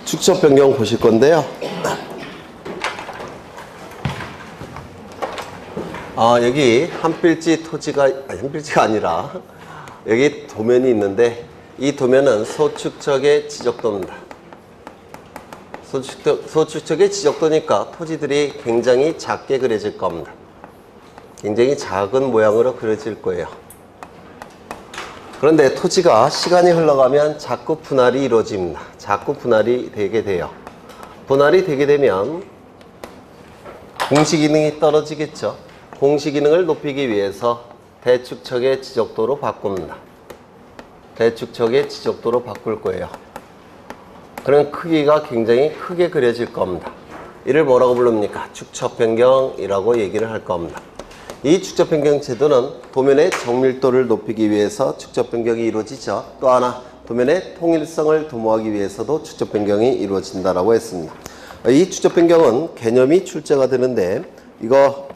축적 변경 보실 건데요. 여기 한필지 토지가, 한필지가 아니라 여기 도면이 있는데 이 도면은 소축적의 지적도입니다. 소축적의 지적도니까 토지들이 굉장히 작게 그려질 겁니다. 굉장히 작은 모양으로 그려질 거예요. 그런데 토지가 시간이 흘러가면 자꾸 분할이 이루어집니다. 자꾸 분할이 되게 돼요. 분할이 되게 되면 공시 기능이 떨어지겠죠. 공시 기능을 높이기 위해서 대축척의 지적도로 바꿉니다. 대축척의 지적도로 바꿀 거예요. 그러면 크기가 굉장히 크게 그려질 겁니다. 이를 뭐라고 부릅니까? 축척 변경이라고 얘기를 할 겁니다. 이 축적 변경 제도는 도면의 정밀도를 높이기 위해서 축적 변경이 이루어지죠. 또 하나, 도면의 통일성을 도모하기 위해서도 축적 변경이 이루어진다라고 했습니다. 이 축적 변경은 개념이 출제가 되는데 이거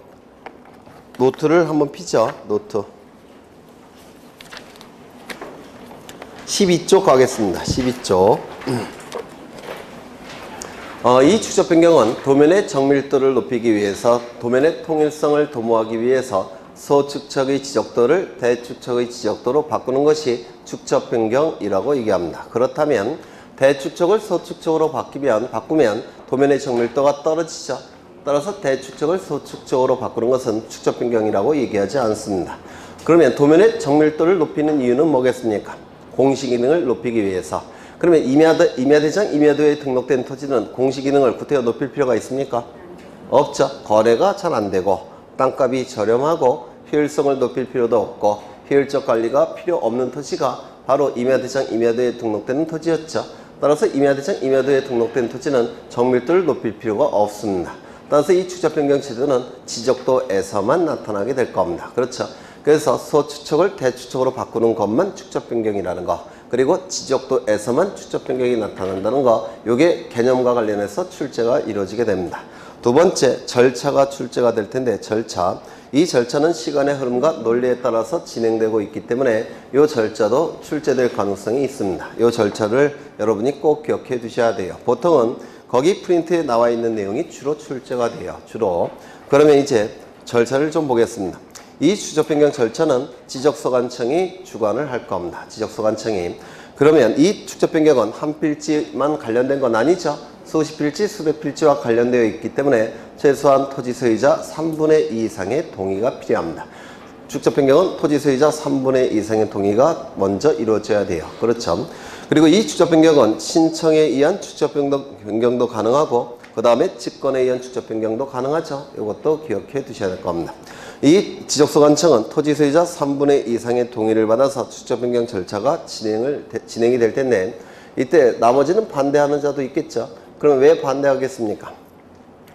노트를 한번 피죠. 노트 12쪽 가겠습니다. 12쪽. 이 축적 변경은 도면의 정밀도를 높이기 위해서 도면의 통일성을 도모하기 위해서 소축척의 지적도를 대축척의 지적도로 바꾸는 것이 축적 변경이라고 얘기합니다. 그렇다면 대축척을 소축척으로 바꾸면 도면의 정밀도가 떨어지죠. 따라서 대축척을 소축척으로 바꾸는 것은 축적 변경이라고 얘기하지 않습니다. 그러면 도면의 정밀도를 높이는 이유는 뭐겠습니까? 공시 기능을 높이기 위해서. 그러면 임야대장 임야도에 등록된 토지는 공시 기능을 구태여 높일 필요가 있습니까? 없죠. 거래가 잘 안 되고 땅값이 저렴하고 효율성을 높일 필요도 없고 효율적 관리가 필요 없는 토지가 바로 임야대장 임야도에 등록되는 토지였죠. 따라서 임야대장 임야도에 등록된 토지는 정밀도를 높일 필요가 없습니다. 따라서 이 축적 변경 제도는 지적도에서만 나타나게 될 겁니다. 그렇죠. 그래서 소축척을 대축척으로 바꾸는 것만 축적 변경이라는 거, 그리고 지적도에서만 축적 변경이 나타난다는 거, 이게 개념과 관련해서 출제가 이루어지게 됩니다. 두 번째, 절차가 출제가 될 텐데, 절차. 이 절차는 시간의 흐름과 논리에 따라서 진행되고 있기 때문에 이 절차도 출제될 가능성이 있습니다. 이 절차를 여러분이 꼭 기억해 두셔야 돼요. 보통은 거기 프린트에 나와 있는 내용이 주로 출제가 돼요. 주로. 그러면 이제 절차를 좀 보겠습니다. 이 축적 변경 절차는 지적소관청이 주관을 할 겁니다. 지적소관청이. 그러면 이 축적 변경은 한 필지만 관련된 건 아니죠. 수십 필지, 수백 필지와 관련되어 있기 때문에 최소한 토지 소유자 3분의 2 이상의 동의가 필요합니다. 축적 변경은 토지 소유자 3분의 2 이상의 동의가 먼저 이루어져야 돼요. 그렇죠. 그리고 이 축적 변경은 신청에 의한 축적 변경도 가능하고 그 다음에 직권에 의한 축적 변경도 가능하죠. 이것도 기억해 두셔야 될 겁니다. 이 지적소관청은 토지 소유자 3분의 2 이상의 동의를 받아서 축적 변경 절차가 진행이 될 텐데 이때 나머지는 반대하는 자도 있겠죠. 그럼 왜 반대하겠습니까?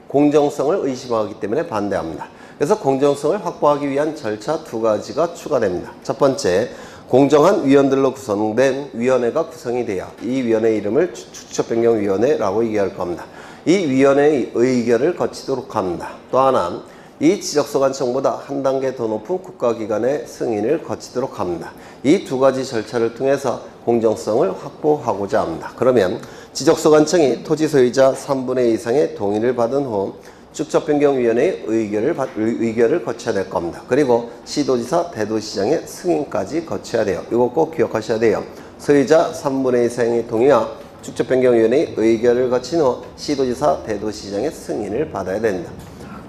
공정성을 의심하기 때문에 반대합니다. 그래서 공정성을 확보하기 위한 절차 두 가지가 추가됩니다. 첫 번째, 공정한 위원들로 구성된 위원회가 구성이 돼요. 이 위원회 이름을 축적변경위원회라고 얘기할 겁니다. 이 위원회의 의결을 거치도록 합니다. 또 하나, 이 지적소관청보다 한 단계 더 높은 국가기관의 승인을 거치도록 합니다. 이 두 가지 절차를 통해서 공정성을 확보하고자 합니다. 그러면 지적소관청이 토지 소유자 3분의 2 이상의 동의를 받은 후 축적변경위원회의 의결을 거쳐야 될 겁니다. 그리고 시도지사, 대도시장의 승인까지 거쳐야 돼요. 이거 꼭 기억하셔야 돼요. 소유자 3분의 2 이상의 동의와 축적변경위원회의 의결을 거친 후 시도지사, 대도시장의 승인을 받아야 된다.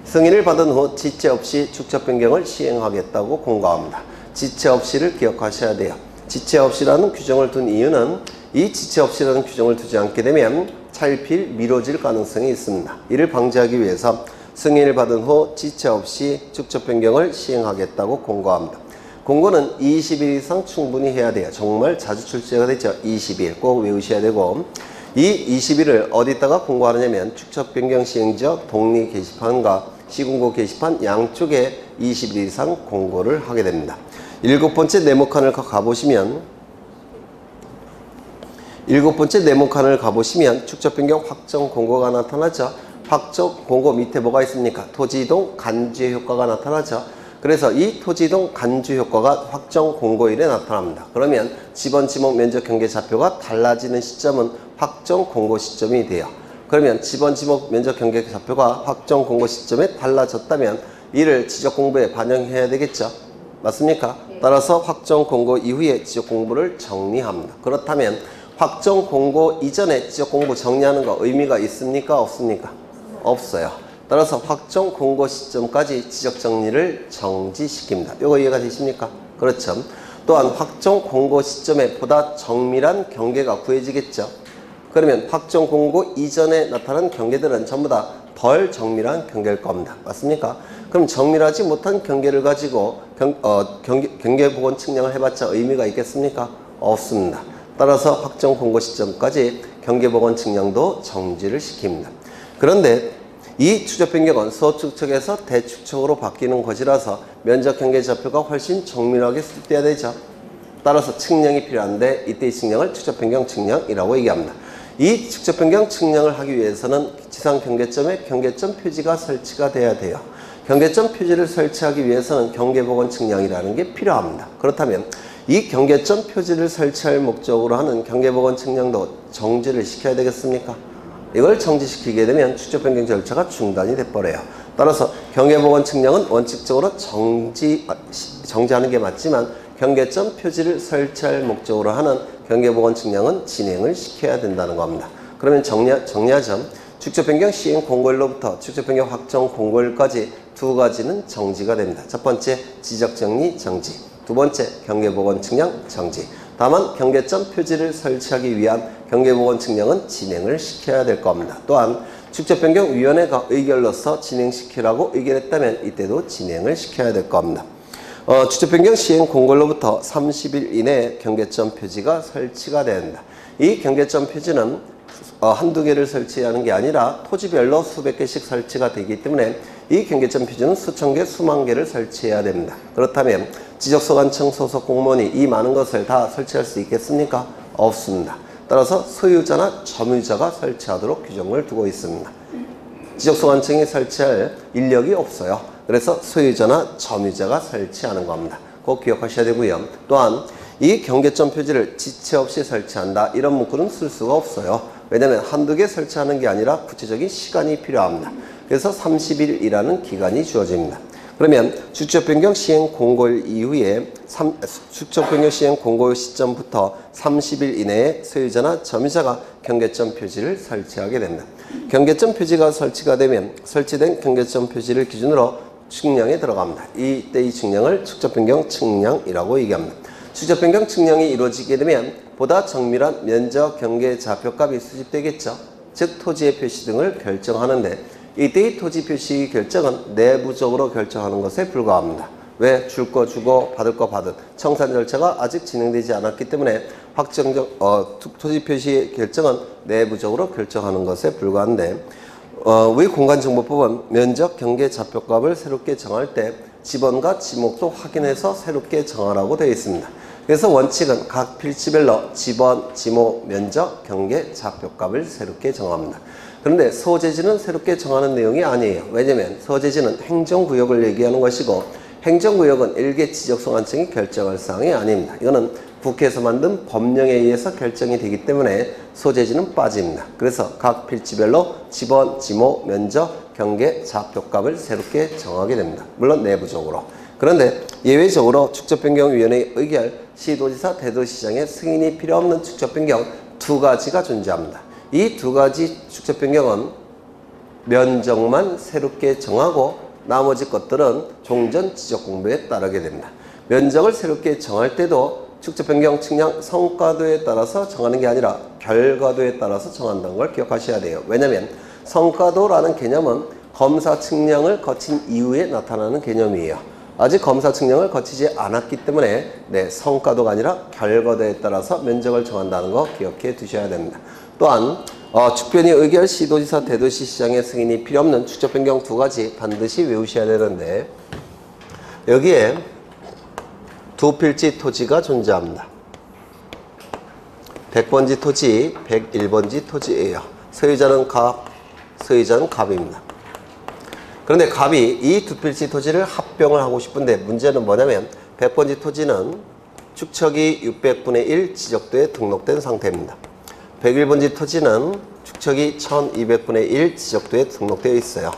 승인을 받은 후 지체 없이 축적 변경을 시행하겠다고 공고합니다. 지체 없이를 기억하셔야 돼요. 지체 없이라는 규정을 둔 이유는 이 지체 없이라는 규정을 두지 않게 되면 차일피일 미뤄질 가능성이 있습니다. 이를 방지하기 위해서 승인을 받은 후 지체 없이 축적 변경을 시행하겠다고 공고합니다. 공고는 20일 이상 충분히 해야 돼요. 정말 자주 출제가 되죠. 20일 꼭 외우셔야 되고, 이 20일을 어디다가 공고하느냐면 축적 변경 시행지역 독립 게시판과 시군구 게시판 양쪽에 20일 이상 공고를 하게 됩니다. 7번째 네모칸을 가보시면 축적 변경 확정 공고가 나타나죠. 확정 공고 밑에 뭐가 있습니까? 토지이동 간주의 효과가 나타나죠. 그래서 이 토지이동 간주 효과가 확정 공고일에 나타납니다. 그러면 지번 지목 면적 경계 좌표가 달라지는 시점은 확정 공고 시점이 돼요. 그러면 지번, 지목, 면적, 경계 좌표가 확정 공고 시점에 달라졌다면 이를 지적 공부에 반영해야 되겠죠. 맞습니까? 따라서 확정 공고 이후에 지적 공부를 정리합니다. 그렇다면 확정 공고 이전에 지적 공부 정리하는 거 의미가 있습니까? 없습니까? 없어요. 따라서 확정 공고 시점까지 지적 정리를 정지시킵니다. 이거 이해가 되십니까? 그렇죠. 또한 확정 공고 시점에 보다 정밀한 경계가 구해지겠죠. 그러면 확정 공고 이전에 나타난 경계들은 전부 다 덜 정밀한 경계일 겁니다. 맞습니까? 그럼 정밀하지 못한 경계를 가지고 경계 복원 측량을 해봤자 의미가 있겠습니까? 없습니다. 따라서 확정 공고 시점까지 경계 복원 측량도 정지를 시킵니다. 그런데 이 추적 변경은 소축척에서 대축척으로 바뀌는 것이라서 면적 경계 좌표가 훨씬 정밀하게 수립돼야 되죠. 따라서 측량이 필요한데 이때 이 측량을 추적 변경 측량이라고 얘기합니다. 이 추적 변경 측량을 하기 위해서는 지상 경계점에 경계점 표지가 설치가 돼야 돼요. 경계점 표지를 설치하기 위해서는 경계 복원 측량이라는 게 필요합니다. 그렇다면 이 경계점 표지를 설치할 목적으로 하는 경계 복원 측량도 정지를 시켜야 되겠습니까? 이걸 정지시키게 되면 추적 변경 절차가 중단이 돼버려요. 따라서 경계 복원 측량은 원칙적으로 정지하는 게 맞지만 경계점 표지를 설치할 목적으로 하는 경계 복원 측량은 진행을 시켜야 된다는 겁니다. 그러면 정리하자면 축적 변경 시행 공고일로부터 축적 변경 확정 공고일까지 두 가지는 정지가 됩니다. 첫 번째 지적 정리 정지, 두 번째 경계 복원 측량 정지. 다만 경계점 표지를 설치하기 위한 경계 복원 측량은 진행을 시켜야 될 겁니다. 또한 축적 변경 위원회가 의결로서 진행시키라고 의결했다면 이때도 진행을 시켜야 될 겁니다. 추적 변경 시행 공고일로부터 30일 이내에 경계점 표지가 설치가 됩니다. 이 경계점 표지는 한두 개를 설치하는 게 아니라 토지별로 수백 개씩 설치가 되기 때문에 이 경계점 표지는 수천 개, 수만 개를 설치해야 됩니다. 그렇다면 지적소관청 소속 공무원이 이 많은 것을 다 설치할 수 있겠습니까? 없습니다. 따라서 소유자나 점유자가 설치하도록 규정을 두고 있습니다. 지적소관청이 설치할 인력이 없어요. 그래서 소유자나 점유자가 설치하는 겁니다. 꼭 기억하셔야 되고요. 또한 이 경계점 표지를 지체 없이 설치한다. 이런 문구는 쓸 수가 없어요. 왜냐하면 한두 개 설치하는 게 아니라 구체적인 시간이 필요합니다. 그래서 30일이라는 기간이 주어집니다. 그러면 축적 변경 시행 공고일 이후에 축적 변경 시행 공고 시점부터 30일 이내에 소유자나 점유자가 경계점 표지를 설치하게 됩니다. 경계점 표지가 설치가 되면 설치된 경계점 표지를 기준으로 측량에 들어갑니다. 이때 이 측량을 축적 변경 측량이라고 얘기합니다. 축적 변경 측량이 이루어지게 되면 보다 정밀한 면적 경계 좌표값이 수집되겠죠. 즉 토지의 표시 등을 결정하는데 이때의 토지 표시 결정은 내부적으로 결정하는 것에 불과합니다. 왜? 줄 거 주고 받을 거 받은 청산 절차가 아직 진행되지 않았기 때문에 토지 표시 결정은 내부적으로 결정하는 것에 불과한데 우리 공간정보법은 면적 경계 좌표값을 새롭게 정할 때 지번과 지목도 확인해서 새롭게 정하라고 되어 있습니다. 그래서 원칙은 각 필지별로 지번, 지목, 면적, 경계 좌표값을 새롭게 정합니다. 그런데 소재지는 새롭게 정하는 내용이 아니에요. 왜냐하면 소재지는 행정구역을 얘기하는 것이고 행정구역은 일개 지적소관청이 결정할 사항이 아닙니다. 이거는 국회에서 만든 법령에 의해서 결정이 되기 때문에 소재지는 빠집니다. 그래서 각 필지별로 지번, 지목, 면적, 경계, 좌표값을 새롭게 정하게 됩니다. 물론 내부적으로. 그런데 예외적으로 축적변경위원회의 의결, 시도지사, 대도시장의 승인이 필요 없는 축적변경 두 가지가 존재합니다. 이 두 가지 축적변경은 면적만 새롭게 정하고 나머지 것들은 종전 지적공부에 따르게 됩니다. 면적을 새롭게 정할 때도 축적변경 측량 성과도에 따라서 정하는 게 아니라 결과도에 따라서 정한다는 걸 기억하셔야 돼요. 왜냐하면 성과도라는 개념은 검사 측량을 거친 이후에 나타나는 개념이에요. 아직 검사 측량을 거치지 않았기 때문에 성과도가 아니라 결과도에 따라서 면적을 정한다는 거 기억해 두셔야 됩니다. 또한 축변위 의결, 시도지사, 대도시시장의 승인이 필요 없는 축적변경 두 가지 반드시 외우셔야 되는데 여기에 두 필지 토지가 존재합니다. 100번지 토지, 101번지 토지예요. 소유자는 갑, 소유자는 갑입니다. 그런데 갑이 이 두 필지 토지를 합병을 하고 싶은데 문제는 뭐냐면 100번지 토지는 축척이 600분의 1 지적도에 등록된 상태입니다. 101번지 토지는 축척이 1200분의 1 지적도에 등록되어 있어요.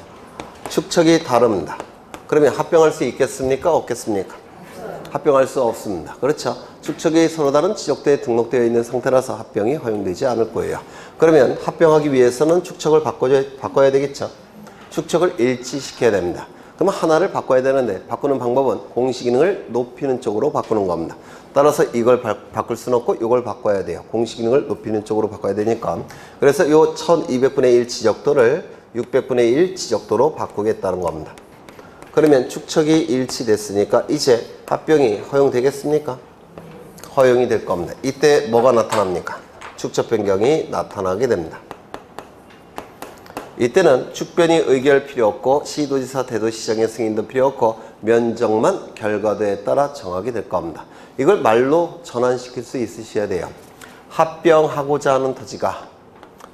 축척이 다릅니다. 그러면 합병할 수 있겠습니까? 없겠습니까? 합병할 수 없습니다. 그렇죠? 축척이 서로 다른 지적도에 등록되어 있는 상태라서 합병이 허용되지 않을 거예요. 그러면 합병하기 위해서는 축척을 바꿔야 되겠죠? 축척을 일치시켜야 됩니다. 그럼 하나를 바꿔야 되는데 바꾸는 방법은 공시기능을 높이는 쪽으로 바꾸는 겁니다. 따라서 이걸 바꿀 수는 없고 이걸 바꿔야 돼요. 공시기능을 높이는 쪽으로 바꿔야 되니까. 그래서 이 1200분의 1 지적도를 600분의 1 지적도로 바꾸겠다는 겁니다. 그러면 축척이 일치됐으니까 이제 합병이 허용되겠습니까? 허용이 될 겁니다. 이때 뭐가 나타납니까? 축척 변경이 나타나게 됩니다. 이때는 축변이 의결 필요 없고 시도지사 대도시장의 승인도 필요 없고 면적만 결과도에 따라 정하게 될 겁니다. 이걸 말로 전환시킬 수 있으셔야 돼요. 합병하고자 하는 토지가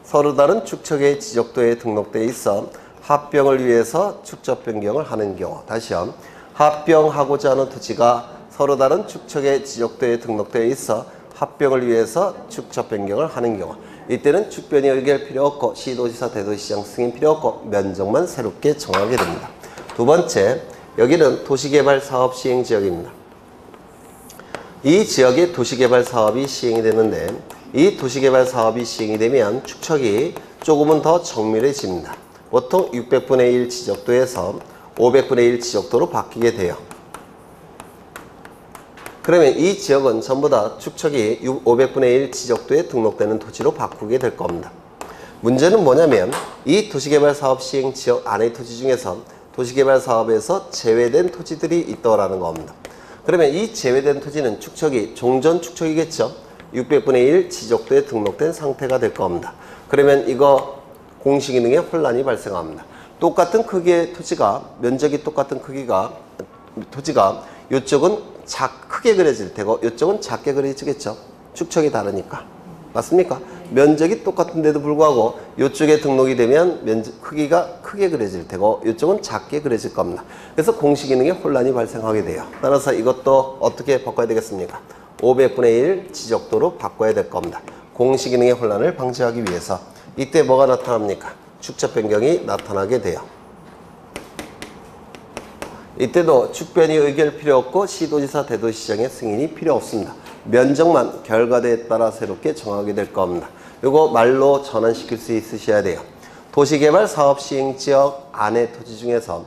서로 다른 축척의 지적도에 등록되어 있어 합병을 위해서 축척 변경을 하는 경우, 다시요. 합병하고자 하는 토지가 서로 다른 축척의 지적도에 등록되어 있어 합병을 위해서 축척 변경을 하는 경우, 이때는 축변이 의결 필요 없고 시도지사 대도시장 승인 필요 없고 면적만 새롭게 정하게 됩니다. 두 번째, 여기는 도시개발 사업 시행 지역입니다. 이 지역에 도시개발 사업이 시행이 되는데 이 도시개발 사업이 시행이 되면 축척이 조금은 더 정밀해집니다. 보통 600분의 1 지적도에서 500분의 1 지적도로 바뀌게 돼요. 그러면 이 지역은 전부 다 축척이 500분의 1 지적도에 등록되는 토지로 바꾸게 될 겁니다. 문제는 뭐냐면 이 도시개발 사업 시행 지역 안의 토지 중에서 도시개발 사업에서 제외된 토지들이 있다라는 겁니다. 그러면 이 제외된 토지는 축척이 종전 축척이겠죠. 600분의 1 지적도에 등록된 상태가 될 겁니다. 그러면 이거 공시기능에 혼란이 발생합니다. 똑같은 크기의 토지가, 면적이 똑같은 토지가 이쪽은 크게 그려질 테고 이쪽은 작게 그려지겠죠. 축척이 다르니까. 맞습니까? 면적이 똑같은데도 불구하고 이쪽에 등록이 되면 크기가 크게 그려질 테고 이쪽은 작게 그려질 겁니다. 그래서 공시기능에 혼란이 발생하게 돼요. 따라서 이것도 어떻게 바꿔야 되겠습니까? 500분의 1 지적도로 바꿔야 될 겁니다. 공시기능의 혼란을 방지하기 위해서. 이때 뭐가 나타납니까? 축척 변경이 나타나게 돼요. 이때도 축변이 의결 필요 없고 시도지사 대도시장의 승인이 필요 없습니다. 면적만 결과도에 따라 새롭게 정하게 될 겁니다. 이거 말로 전환시킬 수 있으셔야 돼요. 도시개발 사업 시행 지역 안의 토지 중에서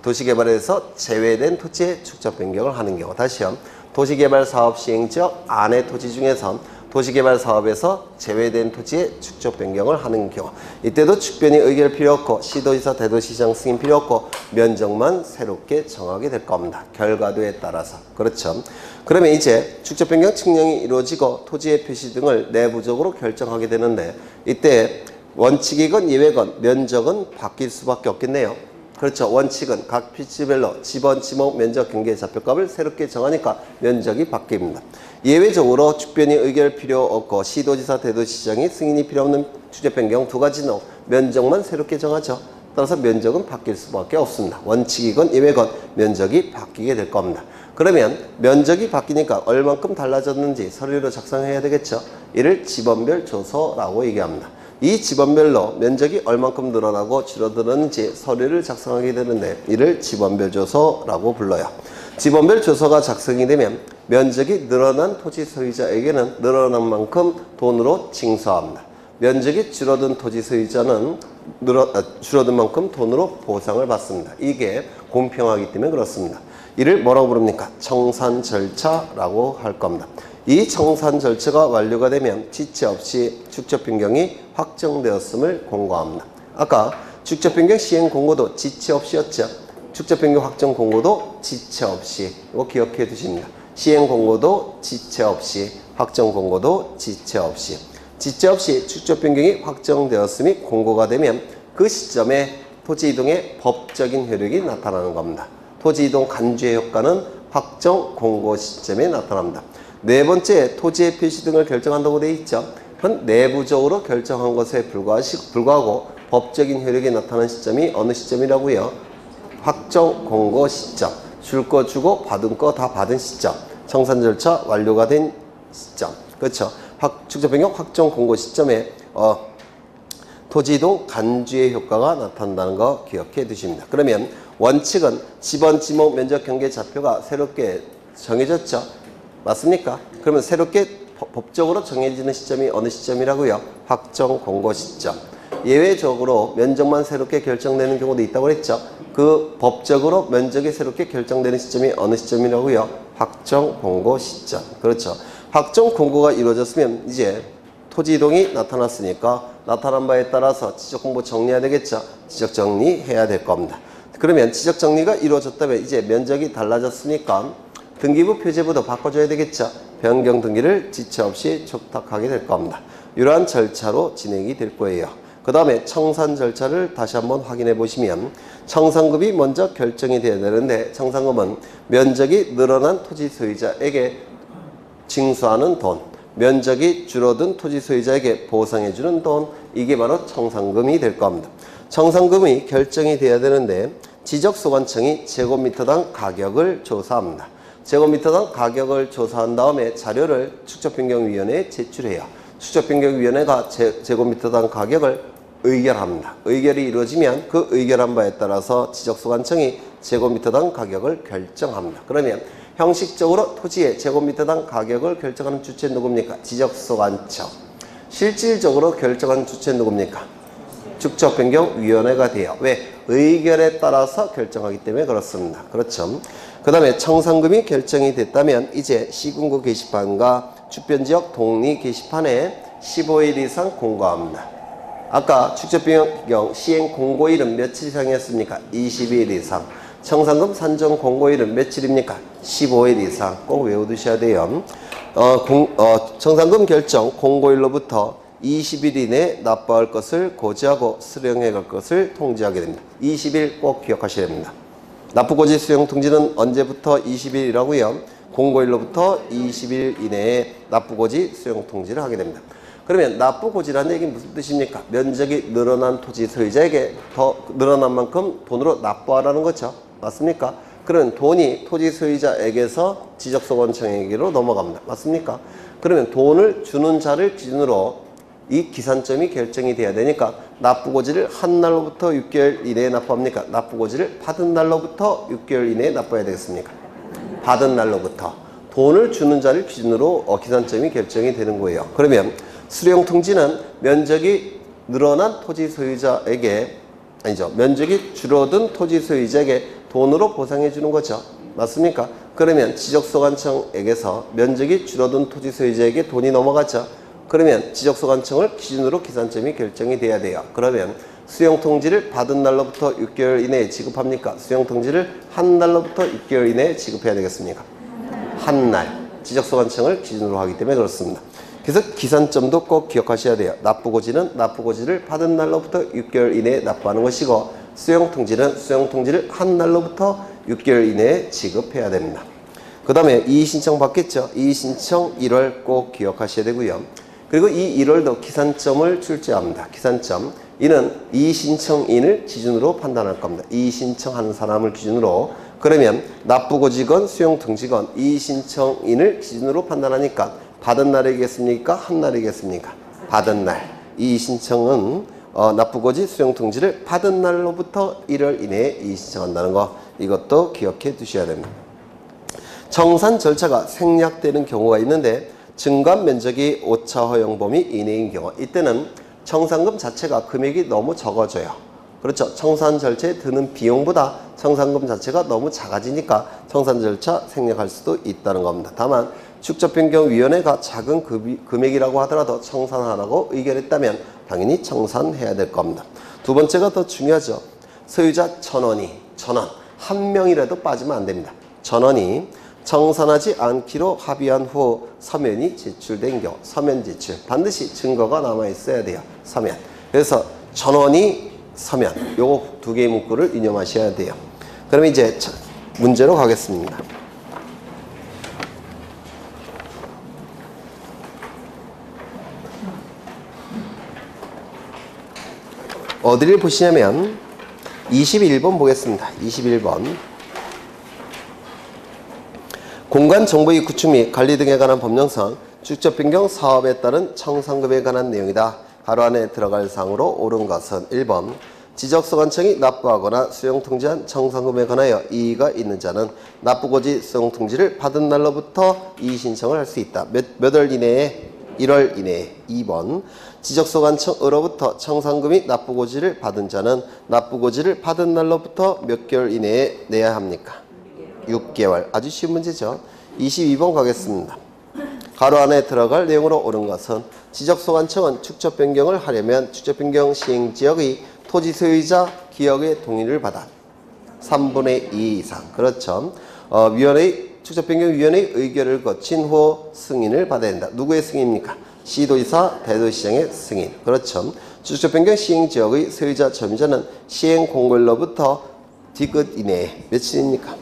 도시개발에서 제외된 토지의 축척 변경을 하는 경우, 다시요. 도시개발 사업 시행 지역 안의 토지 중에서 도시개발 사업에서 제외된 토지의 축척 변경을 하는 경우, 이때도 축변이 의결 필요 없고 시도지사 대도시장 승인 필요 없고 면적만 새롭게 정하게 될 겁니다. 결과도에 따라서. 그렇죠. 그러면 이제 축척 변경 측량이 이루어지고 토지의 표시 등을 내부적으로 결정하게 되는데 이때 원칙이건 예외건 면적은 바뀔 수밖에 없겠네요. 그렇죠. 원칙은 각 필지별로 지번, 지목, 면적, 경계, 좌표값을 새롭게 정하니까 면적이 바뀝니다. 예외적으로 축변이 의결 필요 없고 시도지사, 대도시장이 승인이 필요 없는 축척 변경 두 가지는 면적만 새롭게 정하죠. 따라서 면적은 바뀔 수밖에 없습니다. 원칙이건 예외건 면적이 바뀌게 될 겁니다. 그러면 면적이 바뀌니까 얼만큼 달라졌는지 서류로 작성해야 되겠죠. 이를 지번별 조서라고 얘기합니다. 이 지번별로 면적이 얼만큼 늘어나고 줄어들었는지 서류를 작성하게 되는데 이를 지번별 조서라고 불러요. 지번별 조서가 작성이 되면 면적이 늘어난 토지 소유자에게는 늘어난 만큼 돈으로 징수합니다. 면적이 줄어든 토지 소유자는 줄어든 만큼 돈으로 보상을 받습니다. 이게 공평하기 때문에 그렇습니다. 이를 뭐라고 부릅니까? 청산 절차라고 할 겁니다. 이 청산 절차가 완료가 되면 지체 없이 축척 변경이 확정되었음을 공고합니다. 아까 축척 변경 시행 공고도 지체 없이였죠. 축척 변경 확정 공고도 지체 없이. 이거 기억해 두십니다. 시행 공고도 지체 없이, 확정 공고도 지체 없이. 지체 없이 축척 변경이 확정되었음이 공고가 되면 그 시점에 토지 이동의 법적인 효력이 나타나는 겁니다. 토지 이동 간주의 효과는 확정 공고 시점에 나타납니다. 네 번째, 토지의 표시 등을 결정한다고 되어 있죠. 그건 내부적으로 결정한 것에 불구하고 법적인 효력이 나타나는 시점이 어느 시점이라고요? 확정 공고 시점. 줄 거 주고 받은 거 다 받은 시점. 청산 절차 완료가 된 시점. 그렇죠. 축적 변경 확정 공고 시점에 토지이동 간주의 효과가 나타난다는 거 기억해 두십니다. 그러면 원칙은 지번, 지목, 면적, 경계, 좌표가 새롭게 정해졌죠. 맞습니까? 그러면 새롭게 법적으로 정해지는 시점이 어느 시점이라고요? 확정 공고 시점. 예외적으로 면적만 새롭게 결정되는 경우도 있다고 했죠. 그 법적으로 면적이 새롭게 결정되는 시점이 어느 시점이라고요? 확정 공고 시점. 그렇죠. 확정 공고가 이루어졌으면 이제 토지 이동이 나타났으니까 나타난 바에 따라서 지적 공보 정리해야 되겠죠. 지적 정리해야 될 겁니다. 그러면 지적 정리가 이루어졌다면 이제 면적이 달라졌으니까 등기부 표제부도 바꿔줘야 되겠죠. 변경 등기를 지체 없이 촉탁하게 될 겁니다. 이러한 절차로 진행이 될 거예요. 그 다음에 청산 절차를 다시 한번 확인해 보시면 청산금이 먼저 결정이 돼야 되는데 청산금은 면적이 늘어난 토지 소유자에게 징수하는 돈, 면적이 줄어든 토지 소유자에게 보상해 주는 돈, 이게 바로 청산금이 될 겁니다. 청산금이 결정이 돼야 되는데 지적소관청이 제곱미터당 가격을 조사합니다. 제곱미터당 가격을 조사한 다음에 자료를 축적변경위원회에 제출해요. 축적변경위원회가 제곱미터당 가격을 의결합니다. 의결이 이루어지면 그 의결한 바에 따라서 지적소관청이 제곱미터당 가격을 결정합니다. 그러면 형식적으로 토지의 제곱미터당 가격을 결정하는 주체는 누굽니까? 지적소관청. 실질적으로 결정하는 주체는 누굽니까? 축적변경위원회가 돼요. 왜? 의결에 따라서 결정하기 때문에 그렇습니다. 그렇죠. 그 다음에 청산금이 결정이 됐다면 이제 시군구 게시판과 주변지역 동리 게시판에 15일 이상 공고합니다. 아까 축적변경 시행 공고일은 며칠 이상이었습니까? 20일 이상. 청산금 산정 공고일은 며칠입니까? 15일 이상. 꼭 외워두셔야 돼요. 청산금 결정 공고일로부터 20일 이내에 납부할 것을 고지하고 수령해 갈 것을 통지하게 됩니다. 20일 꼭 기억하셔야 됩니다. 납부고지 수령 통지는 언제부터 20일이라고요? 공고일로부터 20일 이내에 납부고지 수령 통지를 하게 됩니다. 그러면 납부고지라는 얘기는 무슨 뜻입니까? 면적이 늘어난 토지 소유자에게 더 늘어난 만큼 돈으로 납부하라는 거죠. 맞습니까? 그러면 돈이 토지 소유자에게서 지적소관청에게로 넘어갑니다. 맞습니까? 그러면 돈을 주는 자를 기준으로 이 기산점이 결정이 돼야 되니까 납부고지를 한 날로부터 6개월 이내에 납부합니까? 납부고지를 받은 날로부터 6개월 이내에 납부해야 되겠습니까? 받은 날로부터. 돈을 주는 자를 기준으로 기산점이 결정이 되는 거예요. 그러면 수령통지는 면적이 늘어난 토지 소유자에게 아니죠. 면적이 줄어든 토지 소유자에게 돈으로 보상해 주는 거죠. 맞습니까? 그러면 지적소관청에게서 면적이 줄어든 토지 소유자에게 돈이 넘어가죠. 그러면 지적소관청을 기준으로 기산점이 결정이 돼야 돼요. 그러면 수령통지를 받은 날로부터 6개월 이내에 지급합니까? 수령통지를 한 날로부터 6개월 이내에 지급해야 되겠습니까? 한 날. 지적소관청을 기준으로 하기 때문에 그렇습니다. 그래서 기산점도 꼭 기억하셔야 돼요. 납부고지는 납부고지를 받은 날로부터 6개월 이내에 납부하는 것이고 수령통지는 수령통지를 한 날로부터 6개월 이내에 지급해야 됩니다. 그 다음에 이의신청 받겠죠. 이의신청 1월 꼭 기억하셔야 되고요. 그리고 이 1월도 기산점을 출제합니다. 기산점. 이는 이의신청인을 기준으로 판단할 겁니다. 이의신청하는 사람을 기준으로. 그러면 납부고지건 수용통지건 이의신청인을 기준으로 판단하니까 받은 날이겠습니까? 한 날이겠습니까? 받은 날. 이의신청은 납부고지 수용통지를 받은 날로부터 1월 이내에 이의신청한다는 거 이것도 기억해 두셔야 됩니다. 청산 절차가 생략되는 경우가 있는데 증감 면적이 오차 허용 범위 이내인 경우 이때는 청산금 자체가 금액이 너무 적어져요. 그렇죠. 청산 절차에 드는 비용보다 청산금 자체가 너무 작아지니까 청산 절차 생략할 수도 있다는 겁니다. 다만 축적변경위원회가 작은 금액이라고 하더라도 청산하라고 의결했다면 당연히 청산해야 될 겁니다. 두 번째가 더 중요하죠. 소유자 1,000원이 1,000원 한 명이라도 빠지면 안 됩니다. 1,000원이 청산하지 않기로 합의한 후 서면이 제출된 경우 서면 제출 반드시 증거가 남아 있어야 돼요. 서면. 그래서 1,000원이 서면 요거 두 개의 문구를 유념하셔야 돼요. 그럼 이제 문제로 가겠습니다. 어디를 보시냐면 21번 보겠습니다. 21번. 공간정보의 구축 및 관리 등에 관한 법령상 축적 변경 사업에 따른 청산금에 관한 내용이다. 가로 안에 들어갈 사항으로 옳은 것은 1번 지적소관청이 납부하거나 수용통지한 청산금에 관하여 이의가 있는 자는 납부고지 수용통지를 받은 날로부터 이의 신청을 할 수 있다. 몇 월 이내에? 1월 이내에. 2번 지적소관청으로부터 청산금이 납부고지를 받은 자는 납부고지를 받은 날로부터 몇 개월 이내에 내야 합니까? 6개월. 아주 쉬운 문제죠. 22번 가겠습니다. 가로 안에 들어갈 내용으로 옳은 것은 지적소관청은 축적 변경을 하려면 축적 변경 시행 지역의 토지 소유자 기역의 동의를 받아 3분의 2 이상. 그렇죠. 축적변경위원회의 의결을 거친 후 승인을 받아야 된다. 누구의 승인입니까? 시도지사, 대도시장의 승인. 그렇죠. 축적변경 시행지역의 소유자, 점유자는 시행공고일로부터 뒤끝 이내에 며칠입니까?